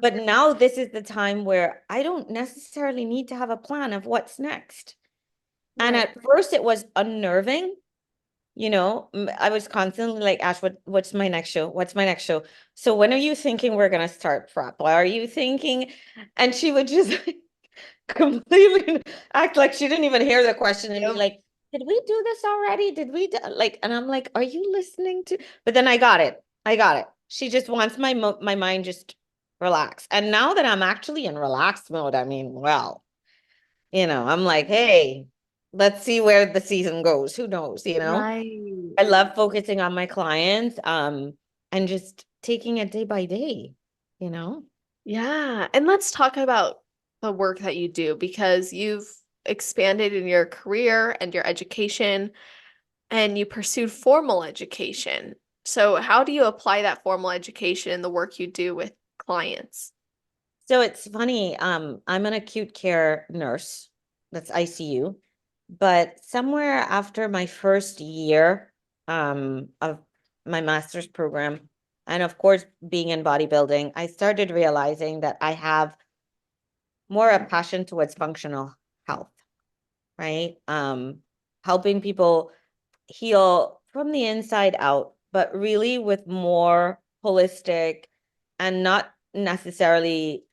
But now this is the time where I don't necessarily need to have a plan of what's next. And Right. at first it was unnerving, you know, I was constantly like, Ash, what's my next show? What's my next show? So when are you thinking we're gonna start prep? Why are you thinking? And she would just completely act like she didn't even hear the question and be Yep. like, did we do this already? Did we do like, and I'm like, are you listening to? But then I got it. I got it. She just wants my mind just relax. And now that I'm actually in relaxed mode, I mean, well, you know, I'm like, hey, let's see where the season goes. Who knows, you know? Right. I love focusing on my clients, and just taking it day by day, you know? Yeah. And let's talk about the work that you do because you've expanded in your career and your education and you pursued formal education. So, how do you apply that formal education in the work you do with clients? So it's funny, I'm an acute care nurse, that's ICU, but somewhere after my first year of my master's program, and of course being in bodybuilding, I started realizing that I have more a passion towards functional health, right? Helping people heal from the inside out, but really with more holistic and not necessarily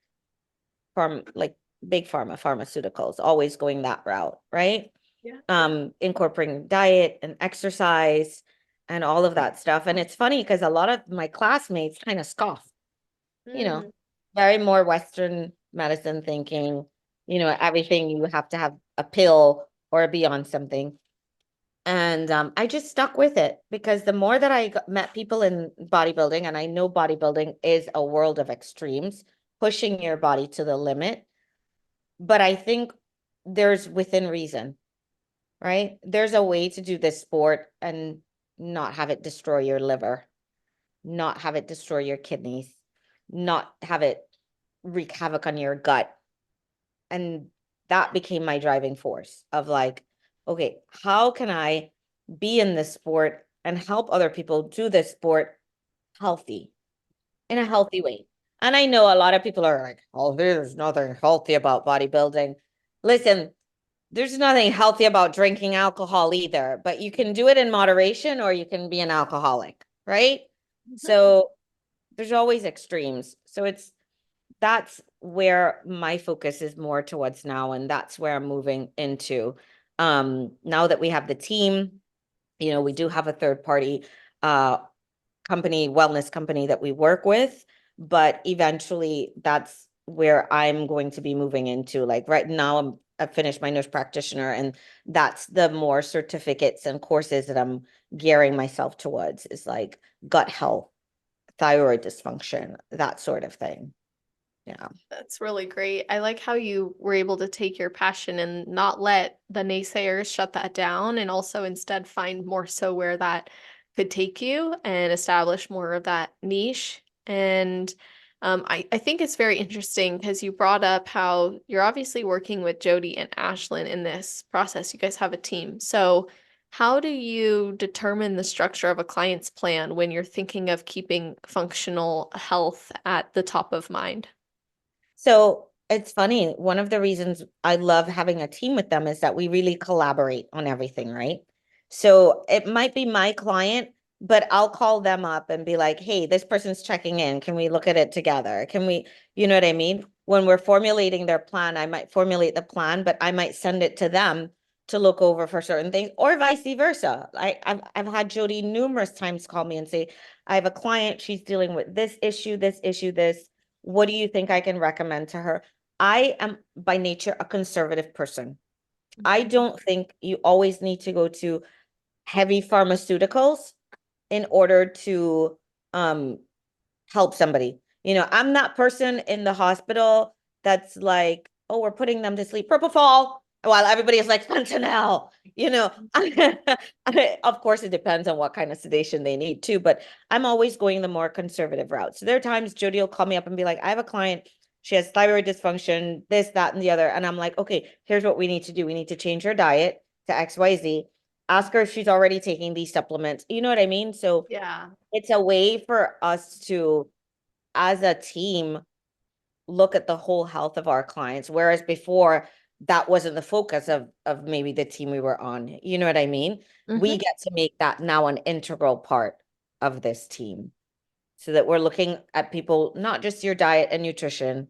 from like big pharma pharmaceuticals, always going that route, right? Yeah. Incorporating diet and exercise and all of that stuff. And it's funny because a lot of my classmates kind of scoff, you know, Mm, very more Western medicine thinking, you know, everything you have to have a pill or be on something. And I just stuck with it because the more that I met people in bodybuilding, and I know bodybuilding is a world of extremes, pushing your body to the limit. But I think there's within reason, right? There's a way to do this sport and not have it destroy your liver, not have it destroy your kidneys, not have it wreak havoc on your gut. And that became my driving force of like, okay, how can I be in this sport and help other people do this sport healthy, in a healthy way? And I know a lot of people are like, oh, there's nothing healthy about bodybuilding. Listen, there's nothing healthy about drinking alcohol either, but you can do it in moderation or you can be an alcoholic, right? So there's always extremes. So that's where my focus is more towards now, and that's where I'm moving into. Now that we have the team, we do have a third party company, wellness company that we work with, but eventually that's where I'm going to be moving into. Like right now, I've finished my nurse practitioner, and that's the more certificates and courses that I'm gearing myself towards, is like gut health, thyroid dysfunction, that sort of thing. Yeah. That's really great. I like how you were able to take your passion and not let the naysayers shut that down, and also instead find more so where that could take you and establish more of that niche. And I think it's very interesting because you brought up how you're obviously working with Jodie and Ashlyn in this process. You guys have a team. So how do you determine the structure of a client's plan when you're thinking of keeping functional health at the top of mind? So it's funny. One of the reasons I love having a team with them is that we really collaborate on everything, right? So it might be my client, but I'll call them up and be like, hey, this person's checking in. Can we look at it together? Can we, you know what I mean? When we're formulating their plan, I might formulate the plan, but I might send it to them to look over for certain things, or vice versa. I've had Jodie numerous times call me and say, I have a client, she's dealing with this issue, this issue, this. What do you think I can recommend to her? I am by nature a conservative person. I don't think you always need to go to heavy pharmaceuticals in order to help somebody. I'm that person in the hospital that's like, oh, we're putting them to sleep, propofol, while everybody is like fentanyl. Of course, it depends on what kind of sedation they need too, but I'm always going the more conservative route. So there are times Jodie will call me up and be like, I have a client, she has thyroid dysfunction, this, that, and the other. And I'm like, okay, here's what we need to do. We need to change her diet to XYZ. Ask her if she's already taking these supplements. You know what I mean? So Yeah. it's a way for us to, as a team, look at the whole health of our clients, whereas before that wasn't the focus of maybe the team we were on. You know what I mean? We get to make that now an integral part of this team, so that we're looking at people, not just your diet and nutrition.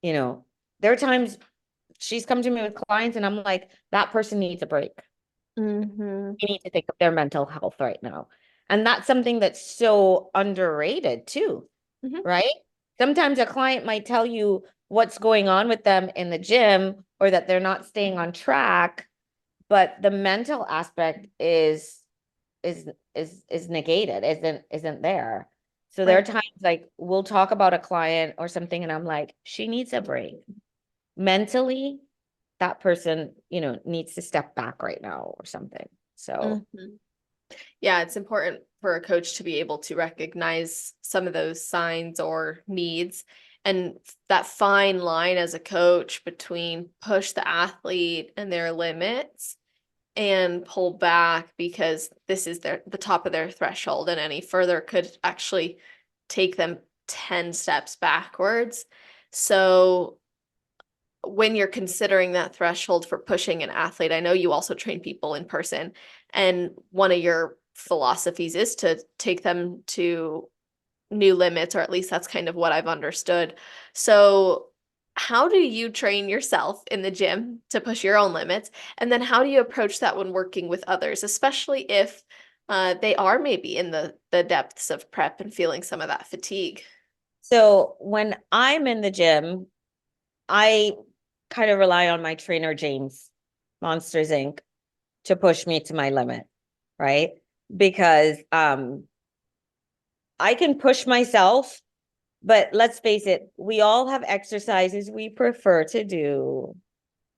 There are times she's come to me with clients and I'm like, that person needs a break. Mm-hmm. You need to think of their mental health right now. And that's something that's so underrated too, Mm-hmm. right? Sometimes a client might tell you what's going on with them in the gym, or that they're not staying on track, but the mental aspect is negated, isn't there. So there are Right. times like we'll talk about a client or something and I'm like, she needs a break. Mentally, that person, needs to step back right now or something. So Mm-hmm. Yeah, it's important for a coach to be able to recognize some of those signs or needs, and that fine line as a coach between push the athlete and their limits and pull back because this is the top of their threshold, and any further could actually take them 10 steps backwards. So when you're considering that threshold for pushing an athlete, I know you also train people in person, and one of your philosophies is to take them to new limits, or at least that's kind of what I've understood. So, how do you train yourself in the gym to push your own limits? And then how do you approach that when working with others, especially if they are maybe in the depths of prep and feeling some of that fatigue? so when I'm in the gym, I kind of rely on my trainer, James, Monsters Inc., to push me to my limit, right? Because I can push myself, but let's face it, we all have exercises we prefer to do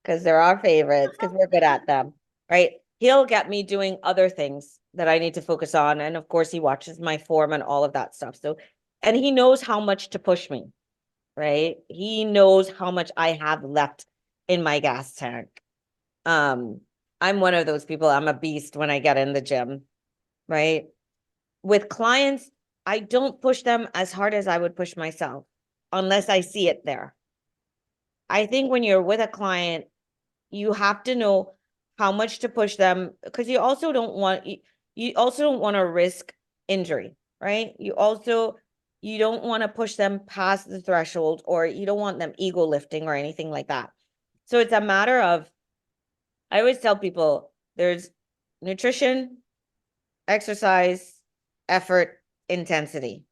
because they're our favorites, because we're good at them, right? He'll get me doing other things that I need to focus on. And of course, he watches my form and all of that stuff. So, and he knows how much to push me, right? He knows how much I have left in my gas tank. I'm one of those people, I'm a beast when I get in the gym, right? With clients, I don't push them as hard as I would push myself unless I see it there. I think when you're with a client, you have to know how much to push them, because you also don't want to risk injury, right? You don't want to push them past the threshold, or you don't want them ego lifting or anything like that. So it's a matter of, I always tell people, there's nutrition, exercise, effort, intensity.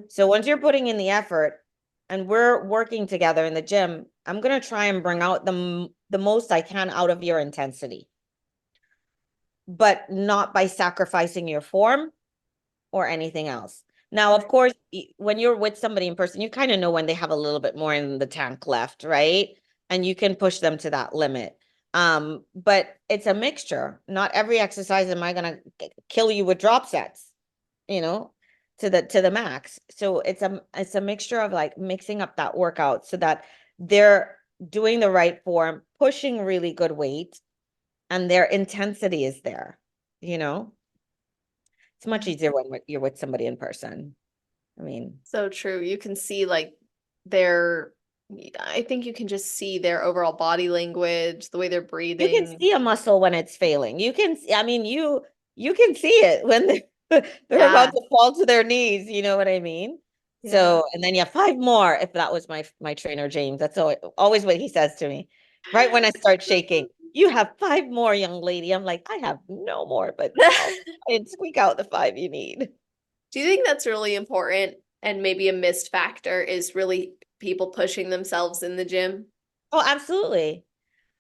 So once you're putting in the effort and we're working together in the gym, I'm going to try and bring out the most I can out of your intensity, but not by sacrificing your form or anything else. Now, of course, when you're with somebody in person, you kind of know when they have a little bit more in the tank left, right? And you can push them to that limit. But it's a mixture. Not every exercise am I going to kill you with drop sets, you know, to the max. So it's a mixture of like mixing up that workout so that they're doing the right form, pushing really good weight, and their intensity is there, you know. It's much easier when you're with somebody in person. I mean, So true. You can see like I think you can just see their overall body language, the way they're you can breathing. see a muscle when it's failing. You can, I mean, you can see it when they're about Yeah. to fall to their knees. You know what I mean? Yeah. So, and then you have 5 more. If that was my trainer, James, that's always what he says to me. Right when I start shaking, you have 5 more, young lady. I'm like, I have no more, but I'll try and squeak out the 5 you need. Do you think that's really important and maybe a missed factor is really people pushing themselves in the gym? Oh, absolutely.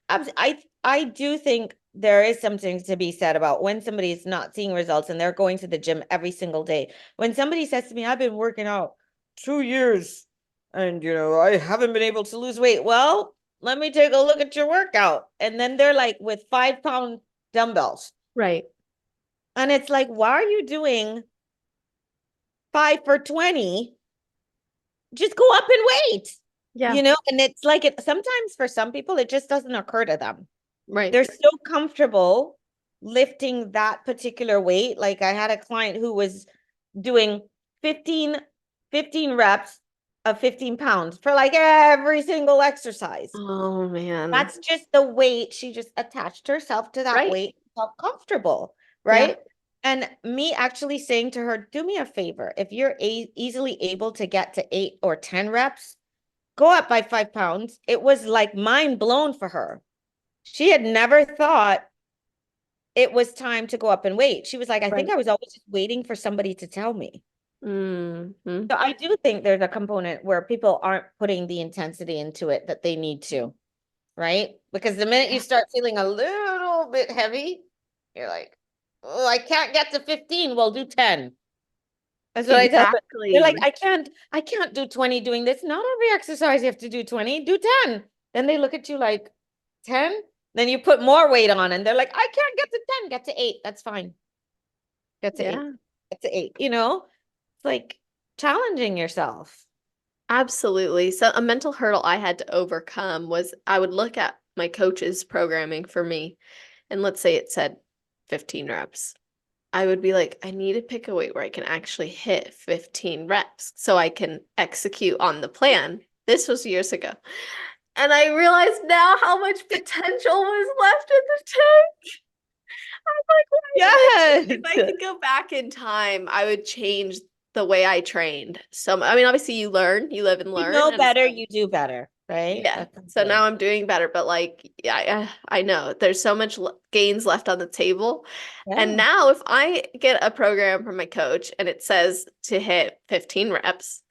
I do think there is something to be said about when somebody is not seeing results and they're going to the gym every single day. When somebody says to me, I've been working out 2 years and I haven't been able to lose weight. Well, let me take a look at your workout. And then they're like with 5-pound dumbbells. Right. And it's like, why are you doing 5 for 20? Just go up in weight. Yeah. And it's like sometimes for some people, it just doesn't occur to them. Right. They're so comfortable lifting that particular weight. Like I had a client who was doing 15 reps of 15 pounds for like every single exercise. Oh man. That's just the weight. She just attached herself to that Right. weight, felt comfortable, Yeah. right? And me actually saying to her, do me a favor. If you're easily able to get to 8 or 10 reps, go up by 5 pounds. It was like mind blown for her. She had never thought it was time to go up in weight. She was like, I think Right. I was always just waiting for somebody to tell me. Mm-hmm. So I do think there's a component where people aren't putting the intensity into it that they need to, right? Because the minute you start feeling a little bit heavy, you're like, oh, I can't get to 15. Well, do 10. That's what I tell them. They're like, Exactly. I can't do 20 doing this. Not every exercise you have to do 20, do 10. Then they look at you like 10. Then you put more weight on and they're like, I can't get to 10, get to 8. That's fine. Get to 8. Yeah. Get to 8. It's like challenging yourself. Absolutely. So a mental hurdle I had to overcome was I would look at my coach's programming for me, and let's say it said 15 reps. I would be like, I need to pick a weight where I can actually hit 15 reps so I can execute on the plan. This was years ago. And I realize now how much potential was left in the tank. I'm like, Yes. if I could go back in time, I would change the way I trained. So, I mean, obviously you learn, you live and You learn. know And better, you do better, right? yeah, That's so now something. I'm doing better, but like, yeah, I know there's so much gains left on the table. And Yeah. now if I get a program from my coach and it says to hit 15 reps,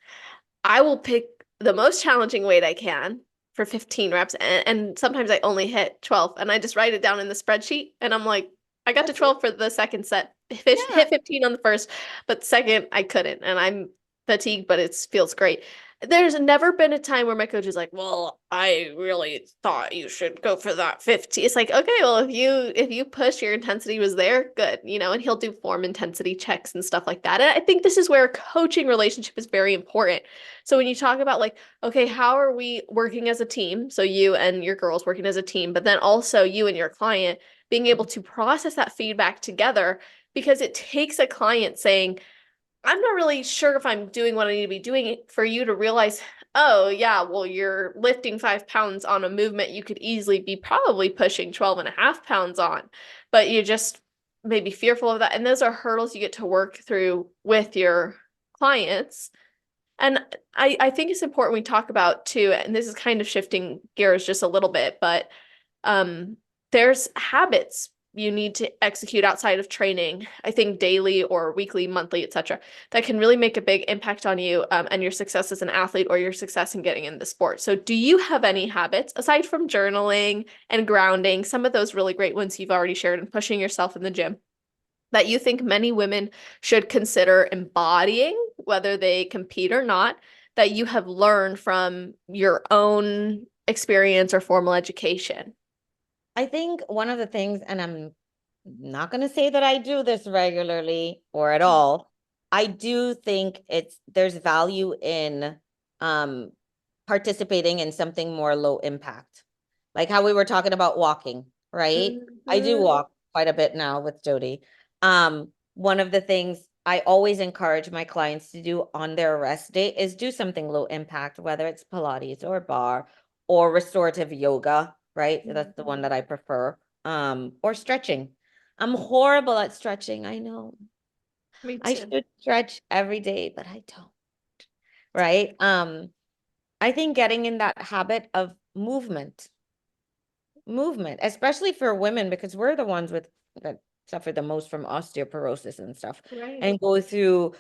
I will pick the most challenging weight I can for 15 reps, and sometimes I only hit 12, and I just write it down in the spreadsheet, and I'm like, I got to That's it. 12 for the second set. Yeah. Hit 15 on the first, but second I couldn't, and I'm fatigued, but it feels great. There's never been a time where my coach is like, "Well, I really thought you should go for that 50." It's like, okay, well, if you push, your intensity was there, good, and he'll do form intensity checks and stuff like that. And I think this is where a coaching relationship is very important. So when you talk about like, okay, how are we working as a team? So you and your girls working as a team, but then also you and your client being able to process that feedback together, because it takes a client saying, I'm not really sure if I'm doing what I need to be doing, for you to realize, oh, yeah, well, you're lifting 5 pounds on a movement you could easily be probably pushing 12 and a half pounds on, but you just may be fearful of that. And those are hurdles you get to work through with your clients. And I think it's important we talk about too, and this is kind of shifting gears just a little bit, but there's habits you need to execute outside of training, I think daily or weekly, monthly, etc., that can really make a big impact on you, and your success as an athlete or your success in getting in the sport. So do you have any habits aside from journaling and grounding, some of those really great ones you've already shared, and pushing yourself in the gym, that you think many women should consider embodying, whether they compete or not, that you have learned from your own experience or formal education? I think one of the things, and I'm not going to say that I do this regularly or at all. I do think there's value in um participating in something more low impact. Like how we were talking about walking, right? I do Mhm. walk quite a bit now with Jodie. One of the things I always encourage my clients to do on their rest day is do something low impact, whether it's Pilates or bar or restorative yoga, right? That's the one that I prefer. Or stretching. I'm horrible at stretching. I know. Me I too. should stretch every day, but I don't. Right? I think getting in that habit of movement, especially for women, because we're the ones that suffer the most from osteoporosis and stuff, Right. and go through,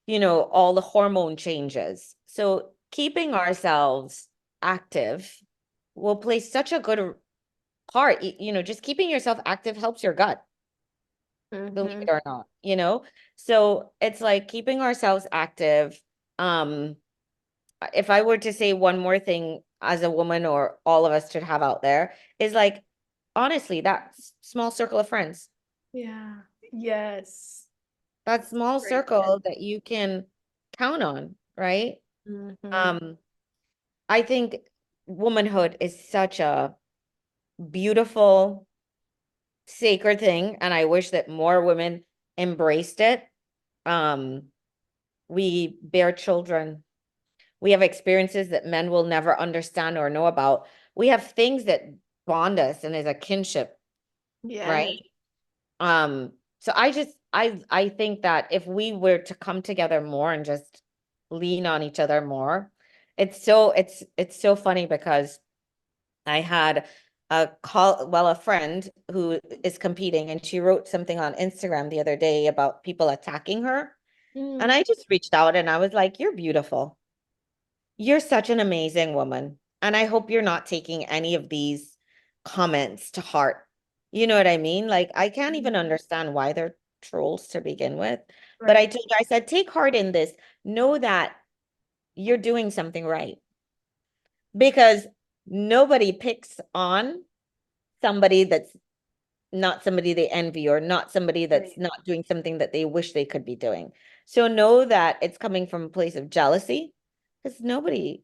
all the hormone changes. So keeping ourselves active will play such a good part. Just keeping yourself active helps your gut, believe Mm-hmm. it or not. So it's like keeping ourselves active. Um, if I were to say one more thing as a woman, or all of us should have out there, is like, honestly, that small circle of friends, Yeah. Yes. that small Great point. circle that you can count on, right? Mm-hmm. Um, I think womanhood is such a beautiful, sacred thing, and I wish that more women embraced it. Um, we bear children. We have experiences that men will never understand or know about. We have things that bond us and is a kinship, right? Yeah. So I think that if we were to come together more and just lean on each other more, it's so funny because I had a friend who is competing, and she wrote something on Instagram the other day about people attacking her. And Mm. I just reached out and I was like, "You're beautiful. You're such an amazing woman. And I hope you're not taking any of these comments to heart." You know what I mean? Like, I can't even understand why they're trolls to begin with. But Right. I said, take heart in this. Know that you're doing something right, because nobody picks on somebody that's not somebody they envy, or not somebody that's Right. not doing something that they wish they could be doing. So know that it's coming from a place of jealousy, because nobody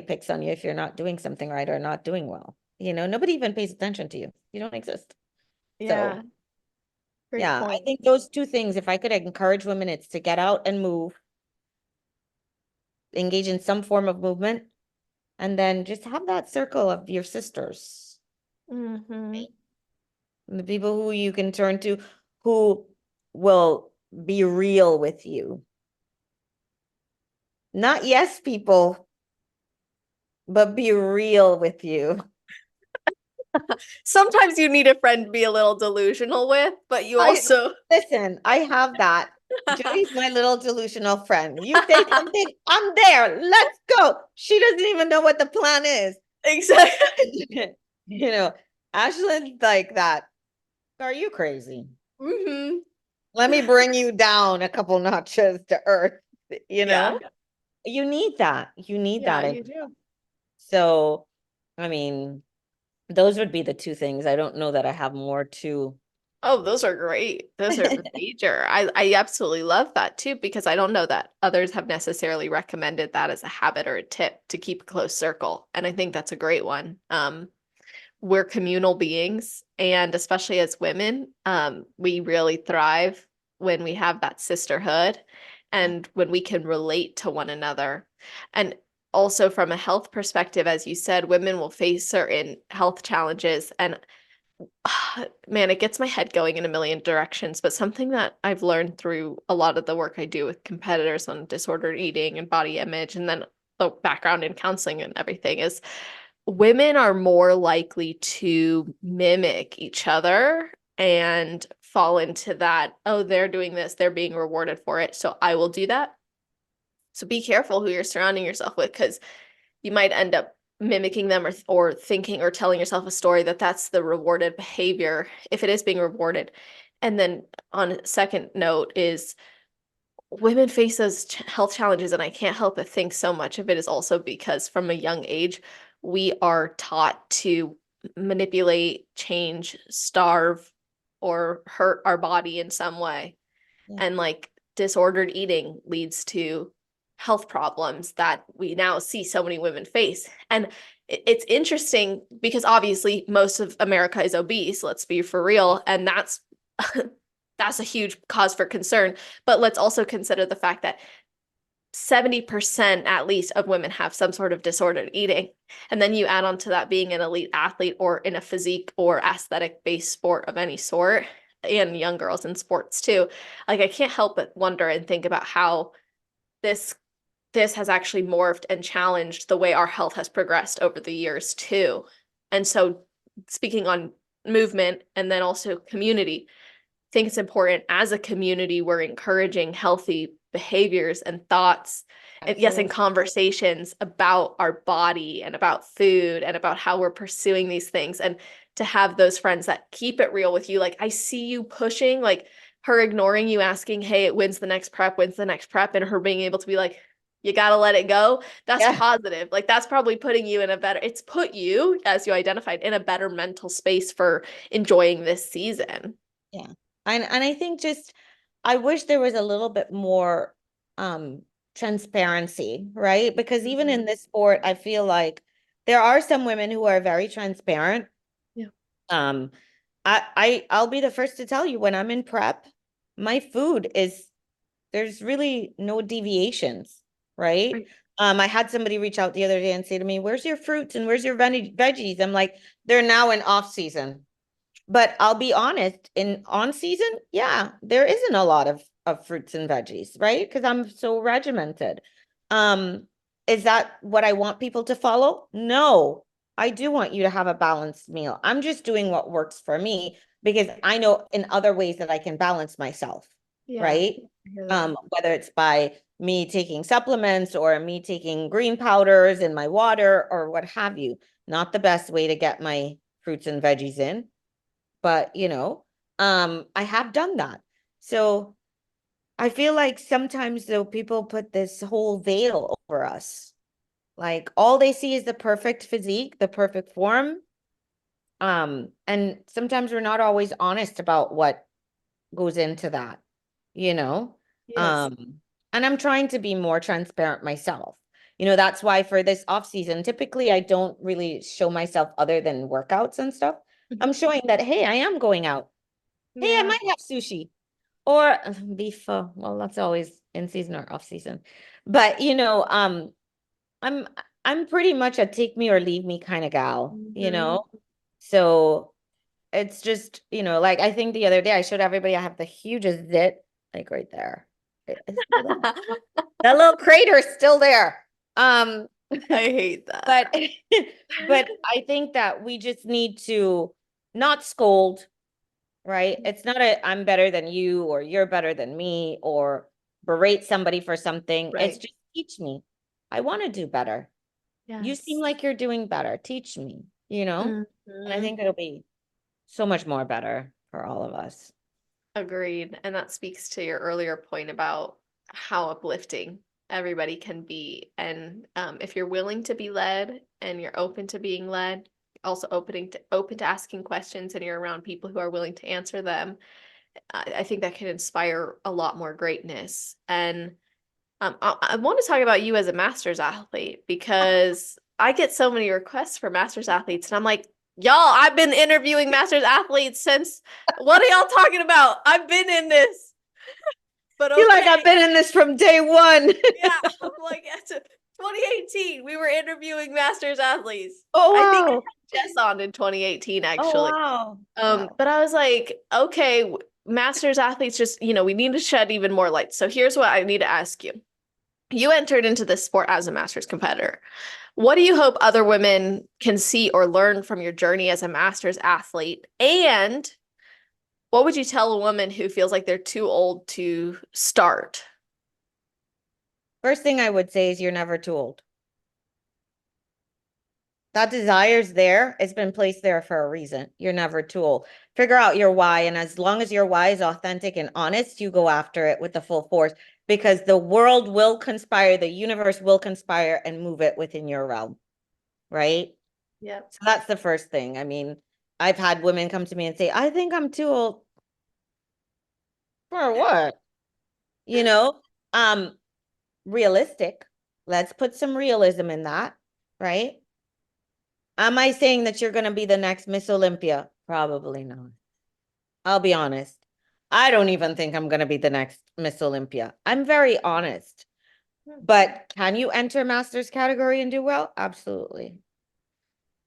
picks on you if you're not doing something right or not doing well. Nobody even pays attention to you. You don't exist. Yeah. So, Great yeah, I point. think those two things, if I could encourage women, it's to get out and move, engage in some form of movement, and then just have that circle of your sisters, Mm-hmm. right? And the people who you can turn to, who will be real with you. Not yes people, but be real with you. Sometimes you need a friend to be a little delusional with, but you I also, listen, I have that. Jodie's my little delusional friend. You say something, I'm there. Let's go. She doesn't even know what the plan is. Exactly. You know, Ashlyn's like that. Are you crazy? Hmm. Let me bring you down a couple notches to earth. You Yeah. know, you need that. You need Yeah, that. you do. So, I mean, those would be the two things. I don't know that I have more to. Oh, those are great. Those are major. I absolutely love that too, because I don't know that others have necessarily recommended that as a habit or a tip to keep a close circle. And I think that's a great one. We're communal beings, and especially as women, we really thrive when we have that sisterhood and when we can relate to one another. And also from a health perspective, as you said, women will face certain health challenges, and man, it gets my head going in a million directions. But something that I've learned through a lot of the work I do with competitors on disordered eating and body image, and then the background in counseling and everything, is women are more likely to mimic each other and fall into that, oh, they're doing this, they're being rewarded for it, so I will do that. So be careful who you're surrounding yourself with, because you might end up mimicking them, or thinking or telling yourself a story that that's the rewarded behavior if it is being rewarded. And then on a second note is women face those health challenges, and I can't help but think so much of it is also because from a young age we are taught to manipulate, change, starve, or hurt our body in some way. Yeah. And like disordered eating leads to health problems that we now see so many women face. And it's interesting because obviously most of America is obese, let's be for real, and that's that's a huge cause for concern. But let's also consider the fact that 70% at least of women have some sort of disordered eating. And then you add on to that being an elite athlete or in a physique or aesthetic based sport of any sort, and young girls in sports too. Like I can't help but wonder and think about how this this has actually morphed and challenged the way our health has progressed over the years too. And so speaking on movement and then also community, think it's important as a community we're encouraging healthy behaviors and thoughts, and yes, in Absolutely. conversations about our body and about food and about how we're pursuing these things, and to have those friends that keep it real with you. Like I see you pushing, like her ignoring you, asking, hey, when's the next prep, when's the next prep, and her being able to be like, you got to let it go. That's Yeah. positive. Like that's probably putting you in a better, it's put you, as you identified, in a better mental space for enjoying this season. Yeah. And I think just I wish there was a little bit more transparency, right? Because even in this sport, I feel like there are some women who are very transparent. Yeah. Um, I'll be the first to tell you when I'm in prep, my food is there's really no deviations, right? Right. I had somebody reach out the other day and say to me, "Where's your fruits and where's your veggies?" I'm like, "They're now in off season." But I'll be honest, in on season, yeah, there isn't a lot of fruits and veggies, right? Because I'm so regimented. Um, is that what I want people to follow? No, I do want you to have a balanced meal. I'm just doing what works for me because I know in other ways that I can balance myself, Yeah. right? I hear that. Whether it's by me taking supplements or me taking green powders in my water or what have you. Not the best way to get my fruits and veggies in, but I have done that. So I feel like sometimes though people put this whole veil over us. Like all they see is the perfect physique, the perfect form. And sometimes we're not always honest about what goes into that, you know? Yes. Um, and I'm trying to be more transparent myself. That's why for this off season, typically I don't really show myself other than workouts and stuff. I'm Mhm. showing that, hey, I am going out. Hey, I Yeah. might have sushi or beef. Well, that's always in season or off season. But I'm I'm pretty much a take me or leave me kind of gal. Mhm. So it's just, like I think the other day I showed everybody I have the hugest zit, like right there. It's still there. That little crater is still there. Um, I hate that. but but I think that we just need to not scold, right? It's not a I'm better than you or you're better than me or berate somebody for something. It's Right. just teach me. I want to do better. You seem Yes. like you're doing better. Teach me, you know? And I Mhm. think it'll be so much more better for all of us. Agreed. And that speaks to your earlier point about how uplifting everybody can be. And if you're willing to be led and you're open to being led, also open to asking questions, and you're around people who are willing to answer them, I think that can inspire a lot more greatness. And I want to talk about you as a master's athlete, because I get so many requests for master's athletes, and I'm like, y'all, I've been interviewing master's athletes since, what are y'all talking about? I've been in this, but Feel like okay. I've been in this from day one. Yeah, I'm like, it's 2018. We were interviewing master's athletes. Oh, I think I wow. had Jess on in 2018, Oh, actually. wow. Wow. But I was like, okay, master's athletes, just, we need to shed even more light. So here's what I need to ask you. You entered into this sport as a master's competitor. What do you hope other women can see or learn from your journey as a master's athlete? And what would you tell a woman who feels like they're too old to start? First thing I would say is you're never too old. That desire's there. It's been placed there for a reason. You're never too old. Figure out your why. And as long as your why is authentic and honest, you go after it with the full force, because the world will conspire, the universe will conspire and move it within your realm. Right? Yep. So that's the first thing. I mean, I've had women come to me and say, I think I'm too old. For what? You know, um, realistic. Let's put some realism in that, right? Am I saying that you're going to be the next Miss Olympia? Probably not. I'll be honest. I don't even think I'm going to be the next Miss Olympia. I'm very honest. But can you enter master's category and do well? Absolutely.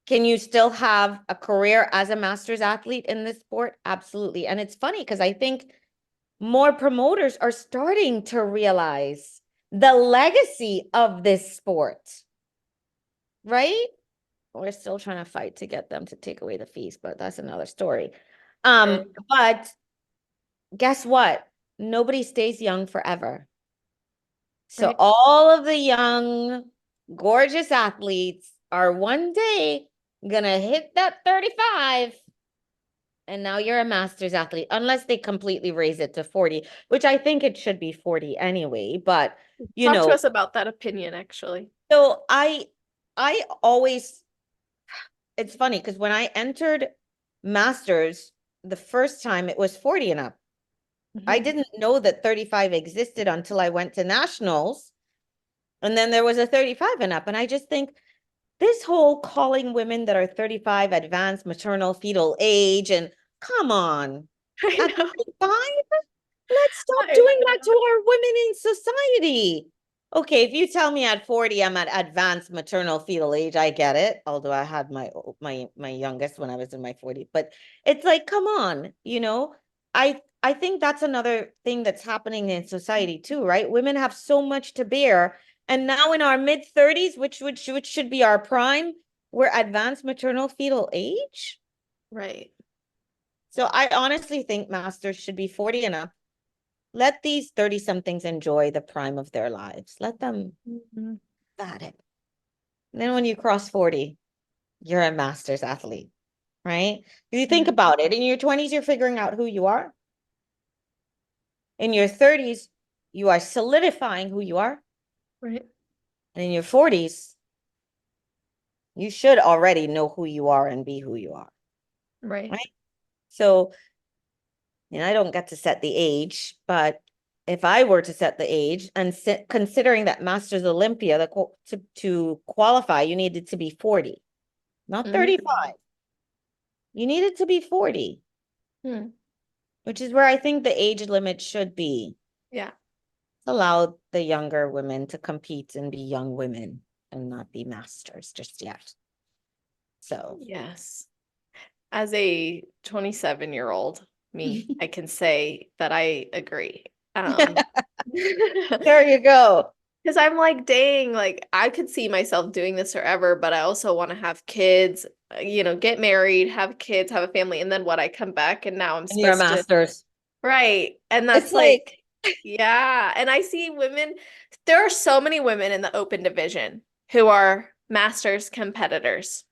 Can you still have a career as a master's athlete in this sport? Absolutely. And it's funny because I think more promoters are starting to realize the legacy of this sport, right? We're still trying to fight to get them to take away the fees, but that's another story. Sure. But guess what? Nobody stays young forever. So Right. all of the young, gorgeous athletes are one day gonna hit that 35. And now you're a master's athlete, unless they completely raise it to 40, which I think it should be 40 anyway. But Talk to us about that opinion, actually. so I always, it's funny because when I entered masters the first time, it was 40 and up. I didn't know that 35 existed until I went to nationals. And then there was a 35 and up. And I just think this whole calling women that are 35 advanced maternal fetal age, and come on, I at know. 35, let's stop I doing that to know. our women in society. Okay, if you tell me at 40 I'm at advanced maternal fetal age, I get it. Although I had my youngest when I was in my 40s, but it's like, come on, I think that's another thing that's happening in society too, right? Women have so much to bear, and now in our mid 30s, which should be our prime, we're advanced maternal fetal age. Right. So I honestly think masters should be 40 and up. Let these 30 somethings enjoy the prime of their lives. Let them Mhm. at it. And then when you cross 40, you're a master's athlete, right? If you think Mhm. about it, in your 20s, you're figuring out who you are. In your 30s, you are solidifying who you are. Right. And in your 40s, you should already know who you are and be who you are, Right. right? So, I don't get to set the age, but if I were to set the age, and considering that Masters Olympia, to qualify, you needed to be 40, not Mhm. 35. You needed to be 40, Hmm. which is where I think the age limit should be. Yeah. Allow the younger women to compete and be young women and not be masters just yet. So, Yes. As a 27-year-old me, I can say that I agree. there you go. Because I'm like, dang, like I could see myself doing this forever, but I also want to have kids, get married, have kids, have a family, and then what? I come back and now I'm And you're a supposed to, master's. right? And It's that's like, like, yeah. And I see women, there are so many women in the open division who are masters competitors.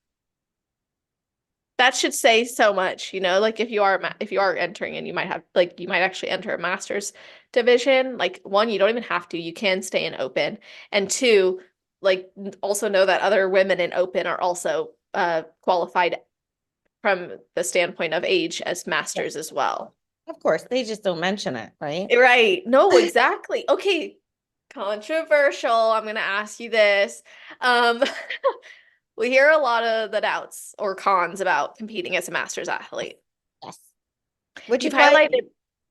That should say so much, like if you are entering and you might have like you might actually enter a master's division, like one, you don't even have to, you can stay in open. And two, like also know that other women in open are also qualified from the standpoint of age as yeah, masters as well. of course, they just don't mention it, right? Right. No, exactly. Okay. Controversial. I'm gonna ask you this. Um, we hear a lot of the doubts or cons about competing as a master's athlete. Yes. Which You've is why, highlighted.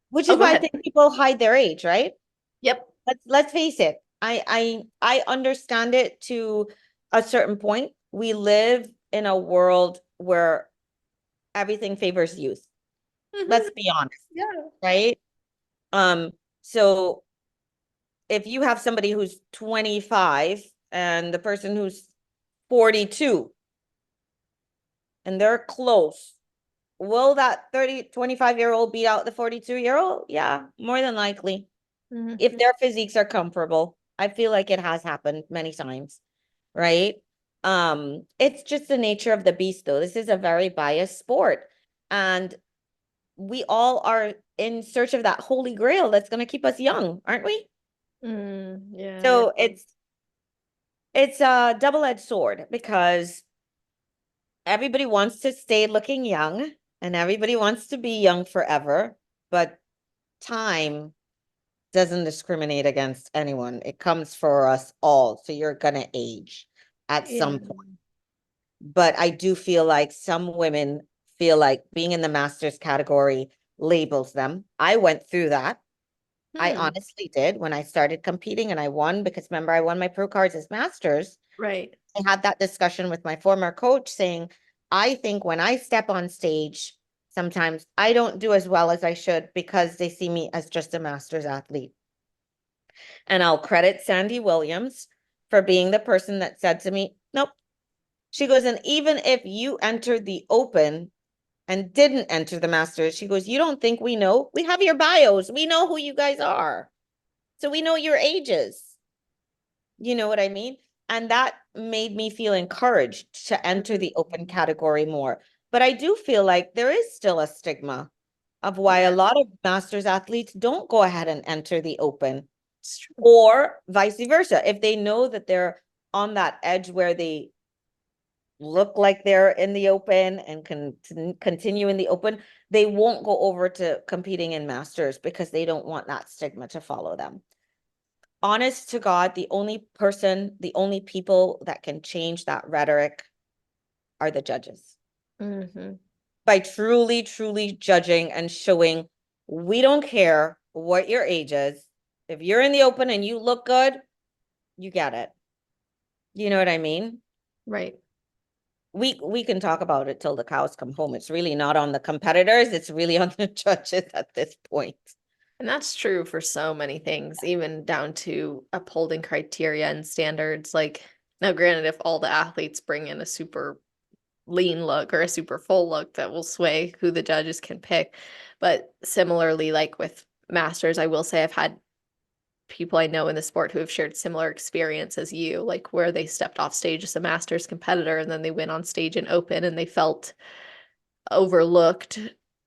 which Oh, is go why I ahead. think people hide their age, right? Yep. Let's face it. I understand it to a certain point. We live in a world where everything favors youth. Hmm. Let's be honest, Yeah. right? So if you have somebody who's 25 and the person who's 42 and they're close, will that 25-year-old beat out the 42-year-old? Yeah, more than likely. If Hmm. their physiques are comparable. I feel like it has happened many times, right? It's just the nature of the beast, though. This is a very biased sport. And we all are in search of that holy grail that's going to keep us young, aren't we? Yeah. So it's a double-edged sword because everybody wants to stay looking young and everybody wants to be young forever, but time doesn't discriminate against anyone. It comes for us all. So you're gonna age at Yeah. some point. But I do feel like some women feel like being in the masters category labels them. I went through that. I Hmm. honestly did when I started competing and I won because remember I won my pro cards as masters. Right. I had that discussion with my former coach saying, I think when I step on stage, sometimes I don't do as well as I should because they see me as just a masters athlete. And I'll credit Sandy Williams for being the person that said to me, nope. She goes, and even if you entered the open and didn't enter the masters, she goes, you don't think we know? We have your bios. We know who you guys are. So we know your ages. You know what I mean? And that made me feel encouraged to enter the open category more. But I do feel like there is still a stigma of why a Yeah. lot of masters athletes don't go ahead and enter the open It's true. or vice versa. If they know that they're on that edge where they look like they're in the open and can continue in the open, they won't go over to competing in masters because they don't want that stigma to follow them. Honest to God, the only people that can change that rhetoric are the judges. Hmm. By truly, truly judging and showing we don't care what your age is. If you're in the open and you look good, you get it. You know what I mean? Right. We can talk about it till the cows come home. It's really not on the competitors, it's really on the judges at this point. And that's true for so many things, even down to upholding criteria and standards. Like, now, granted, if all the athletes bring in a super lean look or a super full look, that will sway who the judges can pick. But similarly, like with masters, I will say I've had people I know in the sport who have shared similar experience as you, like where they stepped off stage as a masters competitor and then they went on stage and open and they felt overlooked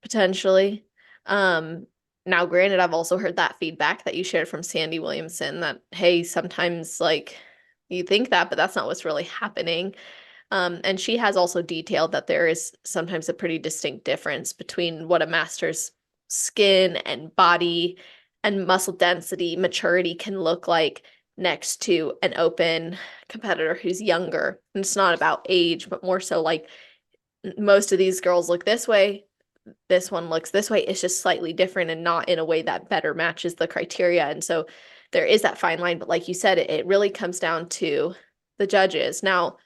potentially. Um, Now granted, I've also heard that feedback that you shared from Sandy Williamson that, hey, sometimes like you think that, but that's not what's really happening. And she has also detailed that there is sometimes a pretty distinct difference between what a master's skin and body and muscle density, maturity can look like next to an open competitor who's younger. And it's not about age, but more so like most of these girls look this way, this one looks this way. It's just slightly different and not in a way that better matches the criteria. And so there is that fine line. But like you said, it really comes down to the judges. Now,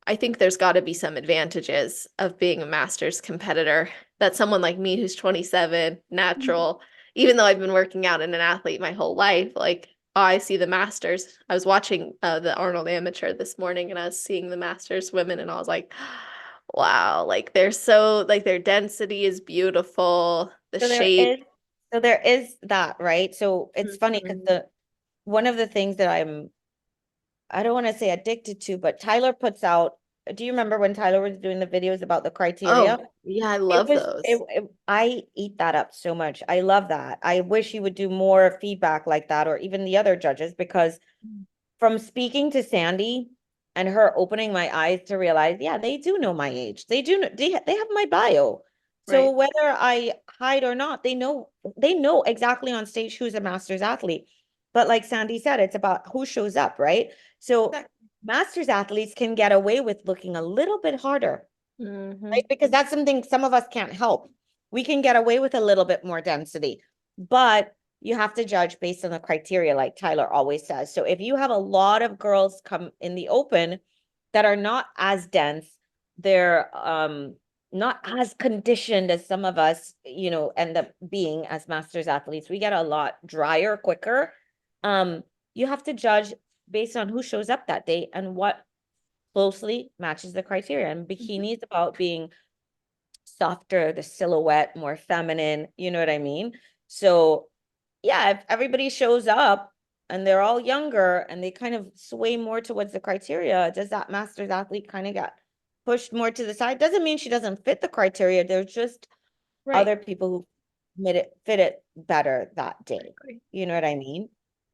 I think there's got to be some advantages of being a master's competitor that someone like me who's 27, natural, even though I've been working out and an athlete my whole life, like I see the Masters. I was watching the Arnold Amateur this morning and I was seeing the Masters women and I was like, wow, like they're so like their density is beautiful, the So shape. there is that, right? So it's funny because Mhm. one of the things that I don't want to say addicted to, but Tyler puts out, do you remember when Tyler was doing the videos about the criteria? Oh, yeah, I It love was, those. I eat that up so much. I love that. I wish he would do more feedback like that, or even the other judges, because from speaking to Sandy and her opening my eyes to realize, yeah, they do know my age. They do know, they have my bio. So Right. whether I hide or not, they know exactly on stage who's a Masters athlete. But like Sandy said, it's about who shows up, right? So Masters athletes can get away with looking a little bit harder, Hmm. right? Because that's something some of us can't help. We can get away with a little bit more density, but you have to judge based on the criteria, like Tyler always says. So if you have a lot of girls come in the open that are not as dense, they're not as conditioned as some of us, end up being as Masters athletes. We get a lot drier quicker. Um, you have to judge based on who shows up that day and what closely matches the criteria. And bikini is about being softer, the silhouette, more feminine. You know what I mean? So, yeah, if everybody shows up and they're all younger and they kind of sway more towards the criteria, does that Masters athlete kind of get pushed more to the side? Doesn't mean she doesn't fit the criteria. There's just Right. other people who fit it better that I day. agree. You know what I mean?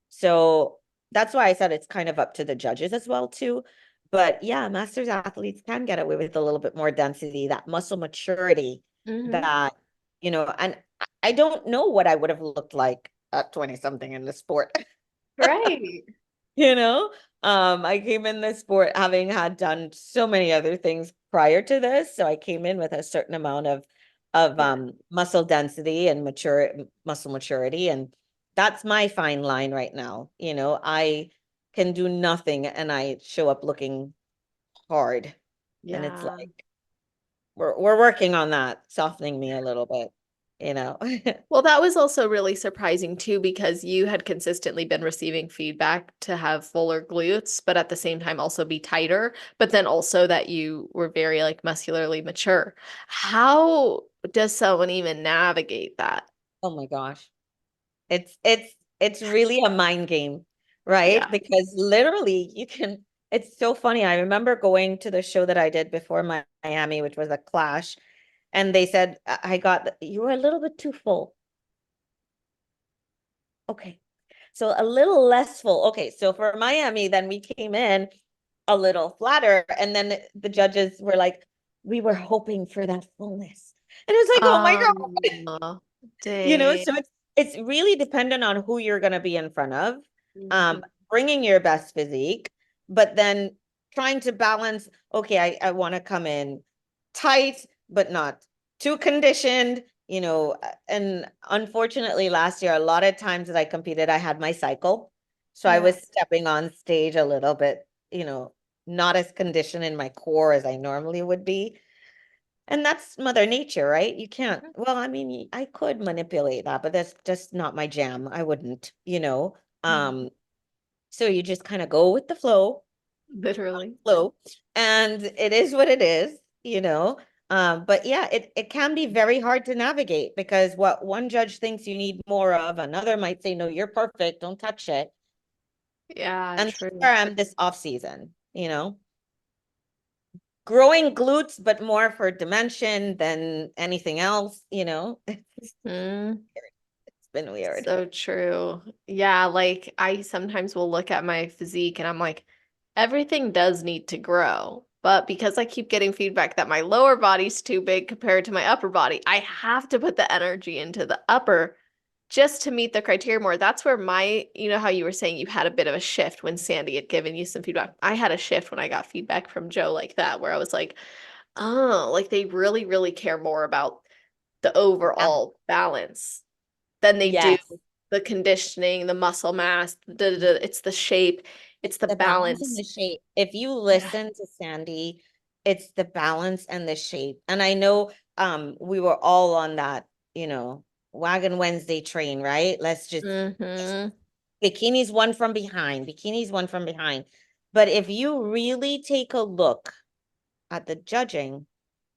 So that's why I said it's kind of up to the judges as well too. But yeah, Masters athletes can get away with a little bit more density, that muscle maturity Hmm. that, and I don't know what I would have looked like at 20 something in the sport. Right. you know I came in this sport having had done so many other things prior to this, so I came in with a certain amount of Yeah. muscle density and muscle maturity, and that's my fine line right now. I can do nothing and I show up looking hard, and it's Yeah. like we're working on that, softening me a little bit you know Well, that was also really surprising too, because you had consistently been receiving feedback to have fuller glutes, but at the same time also be tighter, but then also that you were very like muscularly mature. How does someone even navigate that? oh my gosh. It's really a mind game, right? Yeah. Because literally it's so funny. I remember going to the show that I did before Miami, which was a clash, and they said I got you were a little bit too full. Okay. So a little less full. Okay, so for Miami, then we came in a little flatter, and then the judges were like, we were hoping for that fullness. And it was like, oh my God. Dang. So it's really dependent on who you're going to be in front of, Mhm. bringing your best physique, but then trying to balance, okay, I want to come in tight, but not too conditioned, and unfortunately last year, a lot of times that I competed, I had my cycle. So I Yeah. was stepping on stage a little bit, not as conditioned in my core as I normally would be. And that's Mother Nature, right? You can't, well, I mean, I could manipulate that, but that's just not my jam. I wouldn't. Mhm. So you just kind of go with the Literally. flow, and it is what it is. But yeah, it can be very hard to navigate because what one judge thinks you need more of, another might say, no, you're perfect, don't touch it. Yeah, And that's true. where I'm this off season. Growing glutes, but more for dimension than anything else. Mm. It's been weird. So true. Yeah, like I sometimes will look at my physique and I'm like, everything does need to grow. But because I keep getting feedback that my lower body's too big compared to my upper body, I have to put the energy into the upper just to meet the criteria more. That's where you know how you were saying you had a bit of a shift when Sandy had given you some feedback. I had a shift when I got feedback from Joe like that, where I was like, oh, like they really, really care more about the Yeah. overall balance than they do Yes. the conditioning, the muscle mass, it's the shape, it's the The balance and balance. the shape. If you Yeah. listen to Sandy, it's the balance and the shape. And I know we were all on that, wagon Wednesday train, right? Let's just Hmm. Bikini's one from behind. Bikini's one from behind. But if you really take a look at the judging,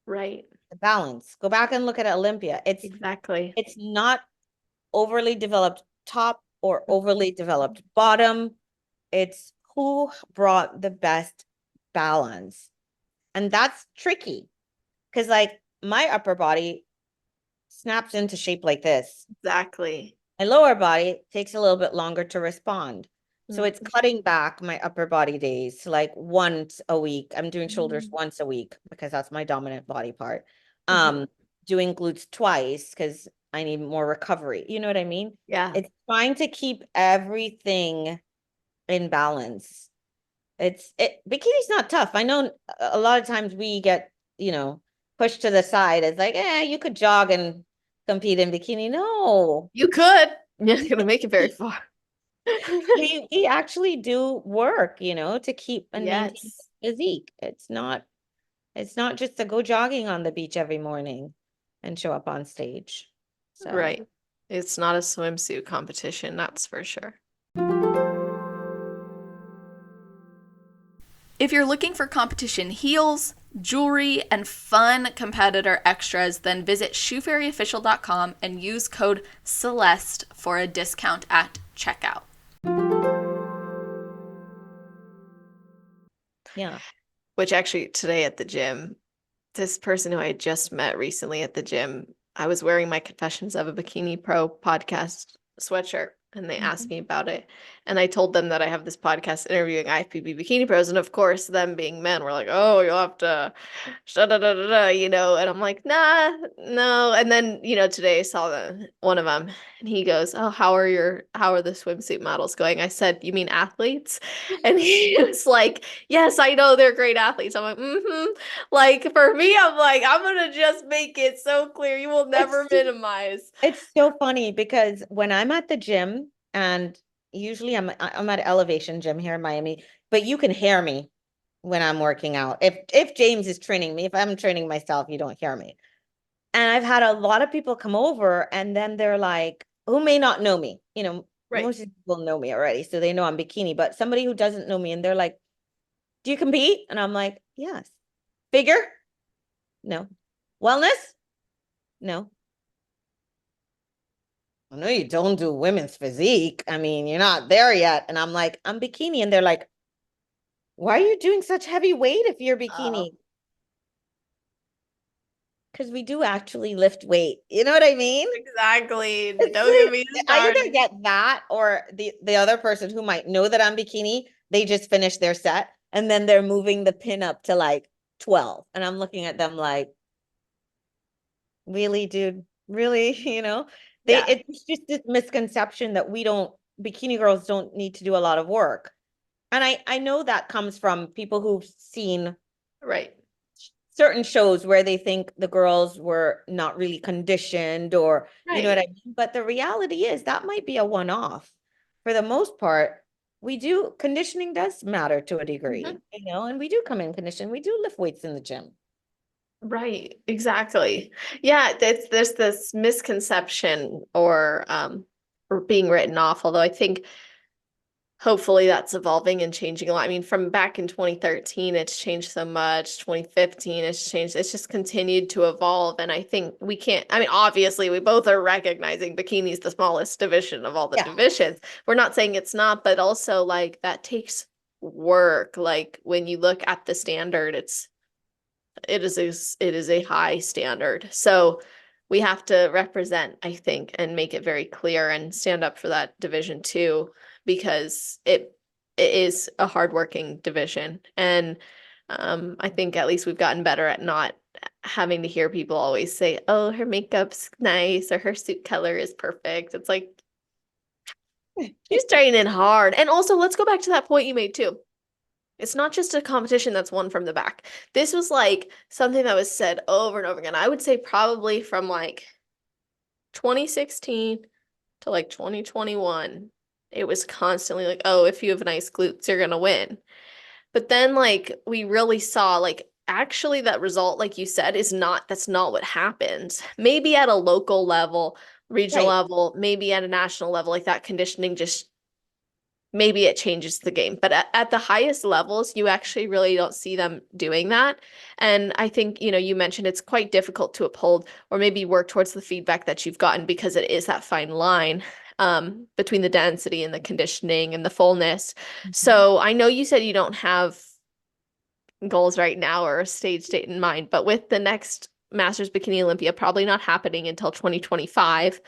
Right. the balance, go back and look at Olympia. Exactly. It's not overly developed top or Mm-hmm. overly developed bottom. It's who brought the best balance. And that's tricky because like my upper body snaps into shape like this. Exactly. My lower body takes a little bit longer to respond. So it's Mhm. cutting back my upper body days to like once a week. I'm doing shoulders Mhm. once a week because that's my dominant body part. Mhm. Doing glutes twice because I need more recovery. You know what I mean? Yeah. It's trying to keep everything in balance. Bikini's not tough. I know a lot of times we get, pushed to the side as like, you could jog and compete in bikini. No, You could. You're not gonna make it very far. we actually do work, to keep and maintain Yes. physique. It's not just to go jogging on the beach every morning and show up on stage. So Right. It's not a swimsuit competition, that's for sure. If you're looking for competition heels, jewelry, and fun competitor extras, then visit shoefairyofficial.com and use code CELESTE for a discount at checkout. yeah. Which actually, today at the gym, this person who I just met recently at the gym, I was wearing my Confessions of a Bikini Pro podcast sweatshirt and they asked Mhm. me about it. And I told them that I have this podcast interviewing IFBB bikini pros. And of course, them being men were like, oh, you'll have to, da da da da, and I'm like, nah, no. And then, today I saw one of them and he goes, oh, how are the swimsuit models going? I said, you mean athletes? And he was like, yes, I know they're great athletes. I'm like, mm-hmm. Like for me, I'm like, I'm gonna just make it so clear you will never It's minimize. It's so funny because when I'm at the gym, and usually I'm at Elevation Gym here in Miami, but you can hear me when I'm working out. If James is training me, if I'm training myself, you don't hear me. And I've had a lot of people come over and then they're like, who may not know me, Right. most people know me already, so they know I'm bikini, but somebody who doesn't know me and they're like, do you compete? And I'm like, yes. Figure? No. Wellness? No. I know you don't do women's physique. I mean, you're not there yet. And I'm like, I'm bikini. And they're like, why are you doing such heavy weight if you're bikini? Because we do actually lift weight. You know what I mean? Exactly. It's Don't get me like, I either started. get that or the other person who might know that I'm bikini, they just finished their set and then they're moving the pin up to like 12. And I'm looking at them like, really, dude? Really? Yeah. It's just this misconception that bikini girls don't need to do a lot of work. And I know that comes from people who've seen Right. certain shows where they think the girls were not really conditioned or you know what Right. I mean? But the reality is that might be a one-off. For the most part, conditioning does matter to a degree, Mhm. and we do come in conditioned. We do lift weights in the gym. Right. Exactly. Yeah, there's this misconception or being written off, although I think hopefully that's evolving and changing a lot. I mean, from back in 2013, it's changed so much. 2015, it's changed. It's just continued to evolve. And I think we can't, I mean, obviously, we both are recognizing bikini is the smallest division of all the Yeah. divisions. We're not saying it's not, but also like that takes work. Like when you look at the standard, it is a high standard. So we have to represent, I think, and make it very clear and stand up for that division too, because it is a hardworking division. And I think at least we've gotten better at not having to hear people always say, "Oh, her makeup's nice" or "her suit color is perfect." It's like she's training hard. And also, let's go back to that point you made too. It's not just a competition that's won from the back. This was like something that was said over and over again. I would say probably from like 2016 to like 2021. It was constantly like, oh, if you have nice glutes, you're gonna win. But then like we really saw like actually that result, like you said, that's not what happens. Maybe at a local level, regional Right. level, maybe at a national level, like that conditioning just maybe it changes the game. But at the highest levels, you actually really don't see them doing that. And I think, you mentioned it's quite difficult to uphold or maybe work towards the feedback that you've gotten because it is that fine line between the density and the conditioning and the fullness. Mhm. So I know you said you don't have goals right now or a stage date in mind, but with the next Masters Bikini Olympia probably not happening until 2025,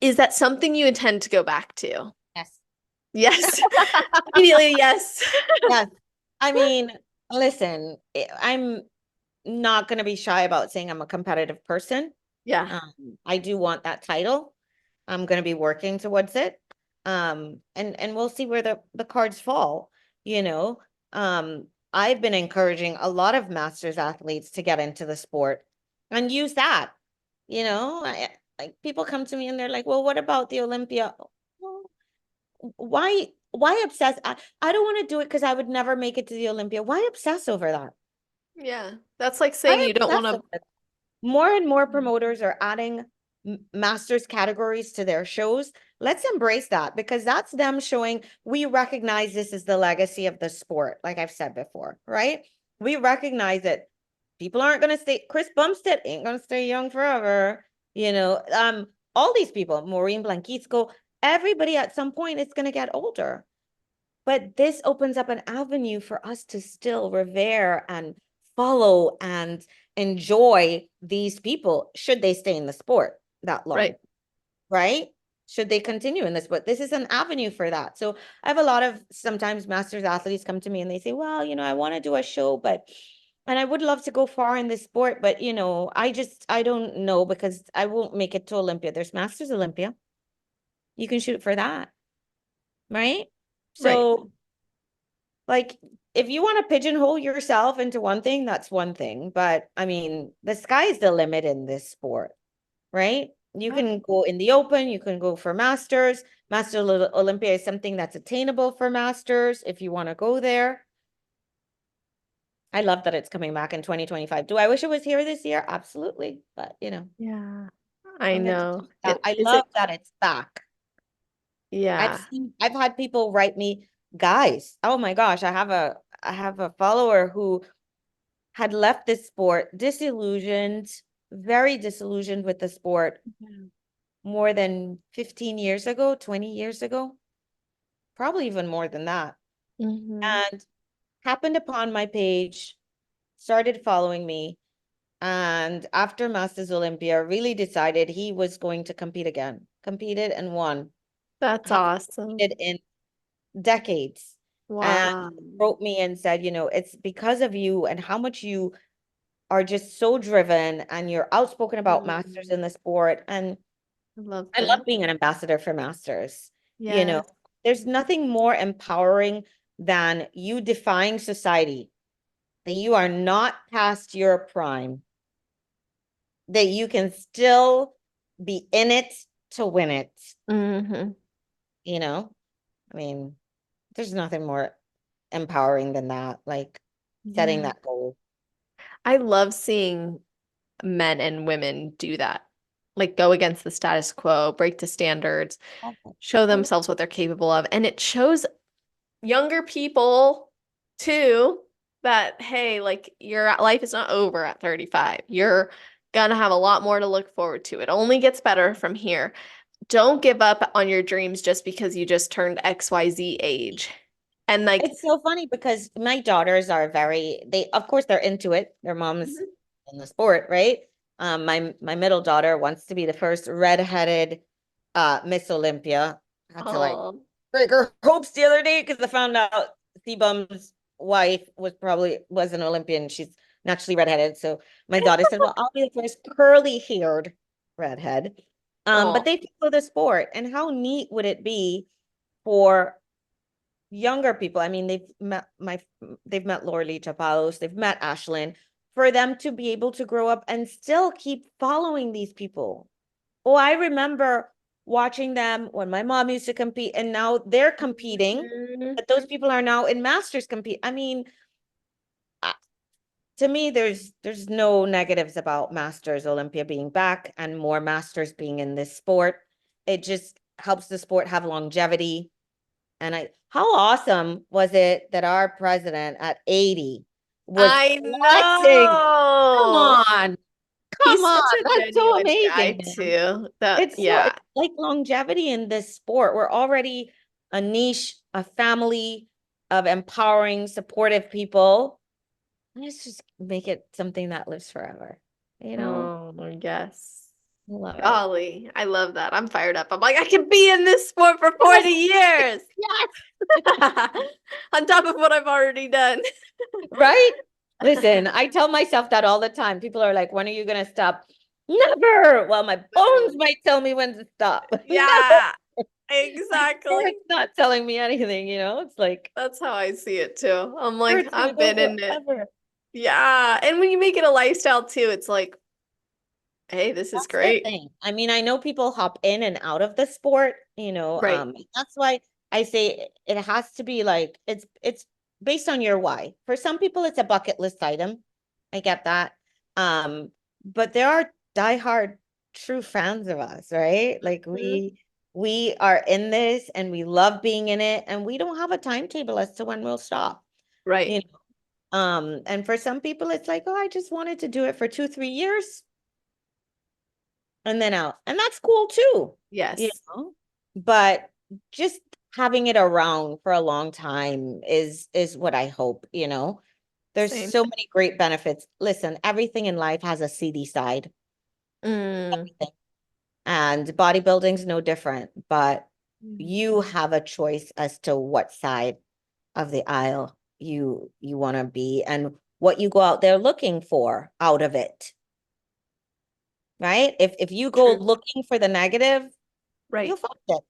is that something you intend to go back to? Yes. Yes. Immediately, yes. Yes. I mean, listen, I'm not going to be shy about saying I'm a competitive person. Yeah. I do want that title. I'm going to be working towards it. And we'll see where the cards fall, you know. I've been encouraging a lot of masters athletes to get into the sport and use that, like people come to me and they're like, well, what about the Olympia? Well, why obsess? I don't want to do it because I would never make it to the Olympia. Why obsess over that? Yeah. That's like saying Why you don't want obsess over to. it? More and more promoters are adding masters categories to their shows. Let's embrace that because that's them showing we recognize this is the legacy of the sport, like I've said before, right? We recognize that people aren't going to stay, Chris Bumstead ain't going to stay young forever. All these people, Maureen Blanquisco, everybody at some point is going to get older. But this opens up an avenue for us to still revere and follow and enjoy these people should they stay in the sport that long, Right. right? Should they continue in this, but this is an avenue for that. So I have a lot of sometimes masters athletes come to me and they say, well, I want to do a show, and I would love to go far in this sport, but I don't know because I won't make it to Olympia. There's Masters Olympia. You can shoot for that, right? Right. So like, if you want to pigeonhole yourself into one thing, that's one thing. But I mean, the sky is the limit in this sport, right? You Yeah. can go in the open, you can go for masters. Olympia is something that's attainable for masters if you want to go there. I love that it's coming back in 2025. Do I wish it was here this year? Absolutely. But Yeah. I I'm going to know. that. I Is love it? that it's back. Yeah. I've had people write me, guys, oh my gosh, I have a follower who had left this sport disillusioned, very disillusioned with the sport more than 15 years ago, 20 years ago, probably even more than that. Mm-hmm. And happened upon my page, started following me. And after Masters Olympia, really decided he was going to compete again, competed and won. That's Haven't awesome. competed in decades. And Wow. wrote me and said, it's because of you and how much you are just so driven and you're outspoken about masters Mm. in the sport. And I love I love that. being an ambassador for masters. You know, Yes. there's nothing more empowering than you defying society, that you are not past your prime, that you can still be in it to win it. Mm-hmm. You know, I mean, there's nothing more empowering than that, like setting Yeah. that goal. I love seeing men and women do that. Like go against the status quo, break the standards, Okay. show I love themselves what they're capable of. And it shows younger people too that, hey, like your life is not over at 35. You're gonna have a lot more to look forward to. It only gets better from here. Don't give up on your dreams just because you just turned XYZ age. And like, It's so funny because my daughters are of course they're into it. Their mom's Mhm. in the sport, right? My middle daughter wants to be the first redheaded Miss Olympia. I had to like Oh, break her hopes the other day because I found out Sebum's wife was an Olympian. She's naturally redheaded. So my daughter said, well, I'll be the first curly haired redhead. But oh, they follow the sport. And how neat would it be for younger people? I mean, they've met Lorelei Chapalos, they've met Ashlyn, for them to be able to grow up and still keep following these people. Oh, I remember watching them when my mom used to compete, and now they're competing, Mhm. but those people are now in masters compete. I mean, uh, to me, there's no negatives about Masters Olympia being back and more masters being in this sport. It just helps the sport have longevity. And how awesome was it that our president at 80 was I flexing? Come know. on. Come He's on. such a That's so genuine guy amazing, man. too. It's Yeah. like longevity in this sport. We're already a niche, a family of empowering, supportive people. Let's just make it something that lives forever. You know, Oh, yes. I love it. Golly, I love that. I'm fired up. I'm like, I can be in this sport for 40 Yes, years yes. on top of what I've already done. Right? Listen, I tell myself that all the time. People are like, when are you going to stop? Never. Well, my bones might tell me when to stop. Never. Yeah, My exactly. spirit's not telling me anything, you know? It's like, That's how I see it too. I'm like, spirit's going to I've go been in it. forever. Yeah. And when you make it a lifestyle too, it's like, hey, this is That's the great. thing. I mean, I know people hop in and out of the sport, Right. that's why I say it has to be like it's based on your why. For some people, it's a bucket list item. I get that. But there are diehard true fans of us, right? Like Mhm. we are in this and we love being in it, and we don't have a timetable as to when we'll stop. Right. You and for some people, it's like, oh, I just wanted to do it for 2, 3 years and then out. And that's cool too, you Yes. know. But just having it around for a long time is what I hope, you know. There's Same. so many great benefits. Listen, everything in life has a seedy side. Mm. Everything. And bodybuilding's no different, but Mm. you have a choice as to what side of the aisle you want to be and what you go out there looking for out of it. Right? If you go True. looking for the negative, you'll Right. find it.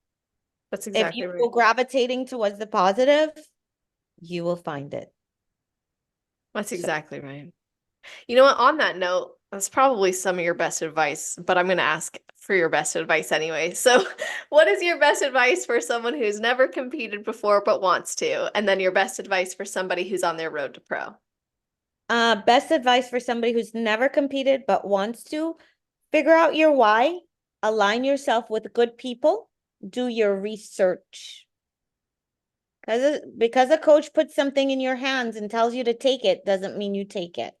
That's If exactly you go right. gravitating towards the positive, you will find it. That's So, exactly right. You know what? On that note, that's probably some of your best advice, but I'm going to ask for your best advice anyway. So, what is your best advice for someone who's never competed before but wants to? And then your best advice for somebody who's on their road to pro? best advice for somebody who's never competed but wants to figure out your why, align yourself with good people, do your research. Because a coach puts something in your hands and tells you to take it doesn't mean you take it,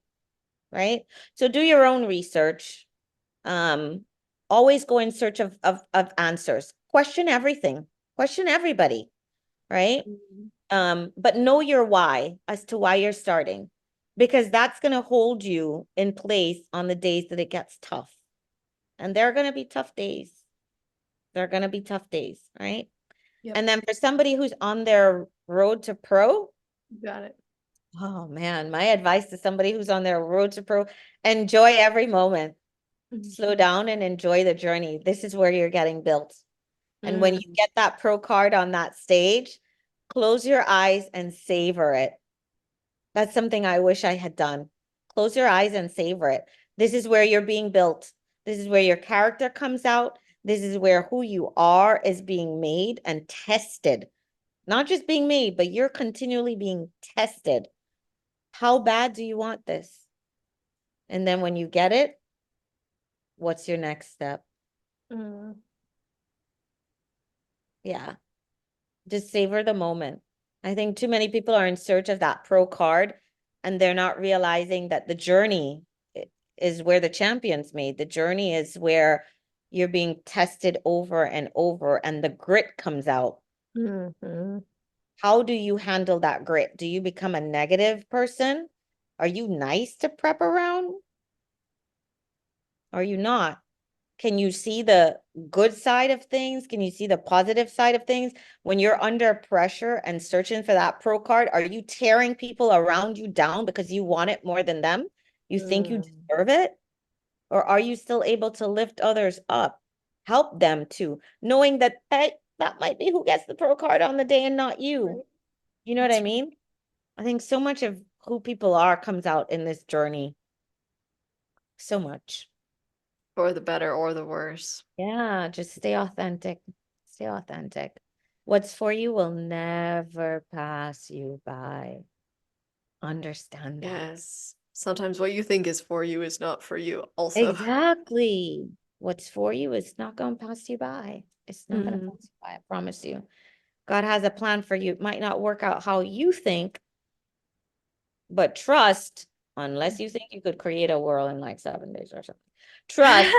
right? So do your own research. Um, always go in search of answers. Question everything. Question everybody, right? Mhm. But know your why as to why you're starting, because that's going to hold you in place on the days that it gets tough. And there are going to be tough days. There are going to be tough days, right? Yep, And then for somebody who's on their road to pro, you got it. oh man, my advice to somebody who's on their road to pro, enjoy every moment. Mhm. Slow down and enjoy the journey. This is where you're getting built. And when you Mm, get that pro card on that stage, close your eyes and savor it. That's something I wish I had done. Close your eyes and savor it. This is where you're being built. This is where your character comes out. This is where who you are is being made and tested. Not just being made, but you're continually being tested. How bad do you want this? And then when you get it, what's your next step? mm, Yeah. Just savor the moment. I think too many people are in search of that pro card and they're not realizing that the journey is where the champion's made. The journey is where you're being tested over and over and the grit comes out. mhm. How do you handle that grit? Do you become a negative person? Are you nice to prep around? Are you not? Can you see the good side of things? Can you see the positive side of things? When you're under pressure and searching for that pro card, are you tearing people around you down because you want it more than them? You think you Mm, deserve it? Or are you still able to lift others up, help them too, knowing that hey, that might be who gets the pro card on the day and not you? right. You know what I That's right. mean? I think so much of who people are comes out in this journey. So much. For the better or the worse. Yeah, just stay authentic. Stay authentic. What's for you will never pass you by. Understand that. Yes. Sometimes what you think is for you is not for you, also. Exactly. What's for you is not going to pass you by. It's not going to Mm, pass you by. I promise you. God has a plan for you. It might not work out how you think, but trust, unless you think you could create a world in like 7 days or something, trust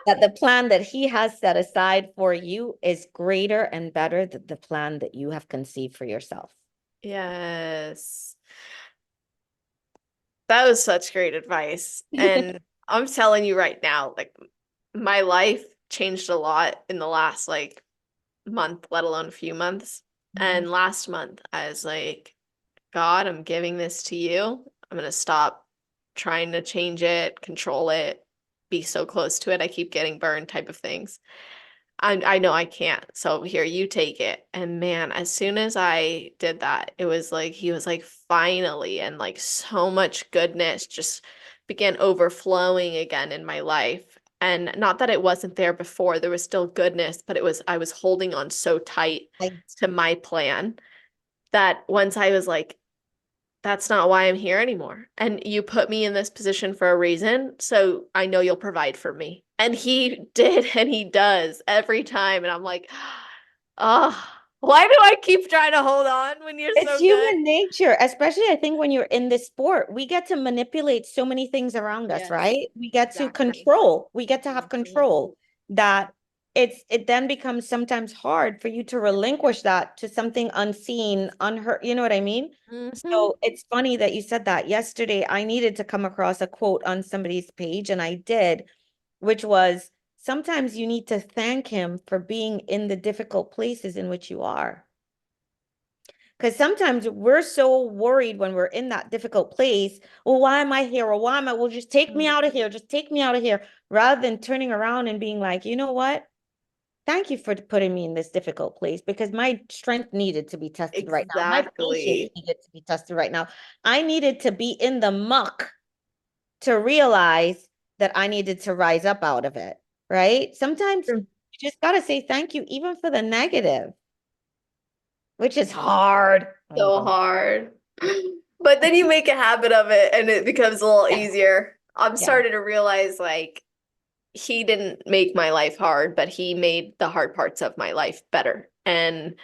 that the plan that he has set aside for you is greater and better than the plan that you have conceived for yourself. Yes. That was such great advice. And I'm telling you right now, like my life changed a lot in the last like month, let alone a few months. And last month, I was like, God, I'm giving this to you. I'm going to stop trying to change it, control it, be so close to it. I keep getting burned type of things. I know I can't. So here, you take it. And man, as soon as I did that, it was like he was like, finally, and like so much goodness just began overflowing again in my life. And not that it wasn't there before, there was still goodness, but I was holding on so tight to my plan that once I was like, that's not why I'm here anymore. And you put me in this position for a reason. So I know you'll provide for me. And he did, and he does every time. And I'm like, oh, why do I keep trying to hold on when you're It's so good? human nature, especially I think when you're in this sport, we get to manipulate so many things around us, Yes, right? We get to exactly. control, we get to have control that it then becomes sometimes hard for you to relinquish that to something unseen, unheard, you know what I mean? Mm-hmm. So it's funny that you said that. Yesterday, I needed to come across a quote on somebody's page, and I did, which was sometimes you need to thank him for being in the difficult places in which you are. Because sometimes we're so worried when we're in that difficult place. Well, why am I here? Or why am I? Well, just take me out of here. Just take me out of here. Rather than turning around and being like, you know what? Thank you for putting me in this difficult place because my strength needed to be tested right now. My patience Exactly. needed to be tested right now. I needed to be in the muck to realize that I needed to rise up out of it. Right? Sometimes Mm. you just got to say thank you, even for the negative, which is hard. I ain't So gonna. hard. But then you make a habit of it and it becomes a little Yeah. easier. I'm Yeah. starting to realize like he didn't make my life hard, but he made the hard parts of my life better. And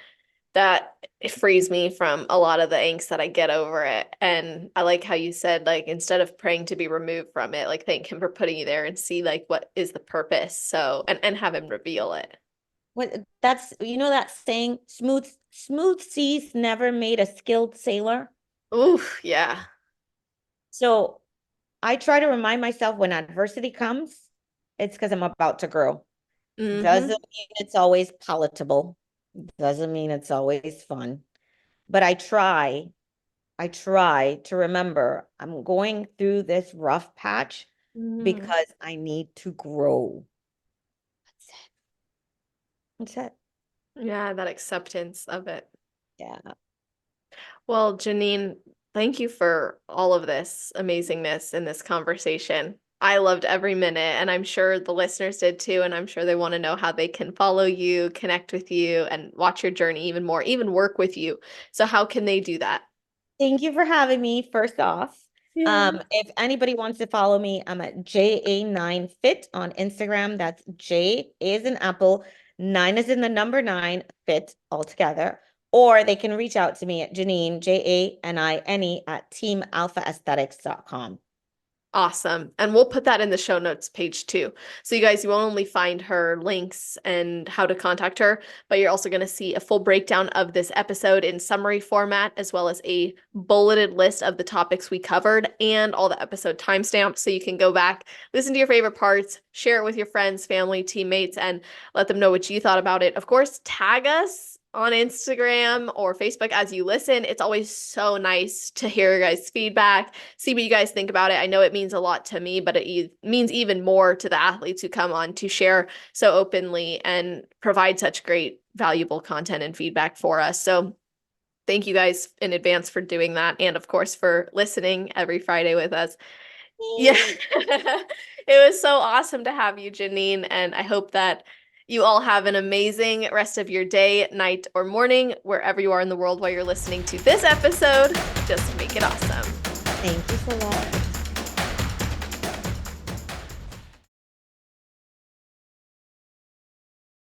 that frees me from a lot of the angst that I get over it. And I like how you said, like, instead of praying to be removed from it, like thank him for putting you there and see like what is the purpose. So and have him reveal it. What that's that saying, smooth seas never made a skilled sailor. Ooh, yeah. So I try to remind myself when adversity comes, it's because I'm about to grow. Doesn't Mm-hmm. mean it's always palatable. Doesn't mean it's always fun. But I try to remember I'm going through this rough patch Mm. because I need to grow. That's it. That's it. Yeah, that acceptance of it. Yeah. Well, Janine, thank you for all of this amazingness in this conversation. I loved every minute, and I'm sure the listeners did too. And I'm sure they want to know how they can follow you, connect with you, and watch your journey even more, even work with you. So, how can they do that? Thank you for having me, first off. Yeah. If anybody wants to follow me, I'm at JA9Fit on Instagram. That's J is an apple, 9 is in the number 9, fit altogether. Or they can reach out to me at Janine, JANINE, at teamalphaesthetics.com. Awesome. And we'll put that in the show notes page too. So you guys, you won't only find her links and how to contact her, but you're also going to see a full breakdown of this episode in summary format, as well as a bulleted list of the topics we covered and all the episode timestamps. So you can go back, listen to your favorite parts, share it with your friends, family, teammates, and let them know what you thought about it. Of course, tag us on Instagram or Facebook as you listen. It's always so nice to hear your guys' feedback, see what you guys think about it. I know it means a lot to me, but it means even more to the athletes who come on to share so openly and provide such great, valuable content and feedback for us. So thank you guys in advance for doing that. And of course, for listening every Friday with us. Yeah, it was so awesome to have you, Janine. And I hope that you all have an amazing rest of your day, night, or morning, wherever you are in the world while you're listening to this episode. Just make it awesome. Thank you so much.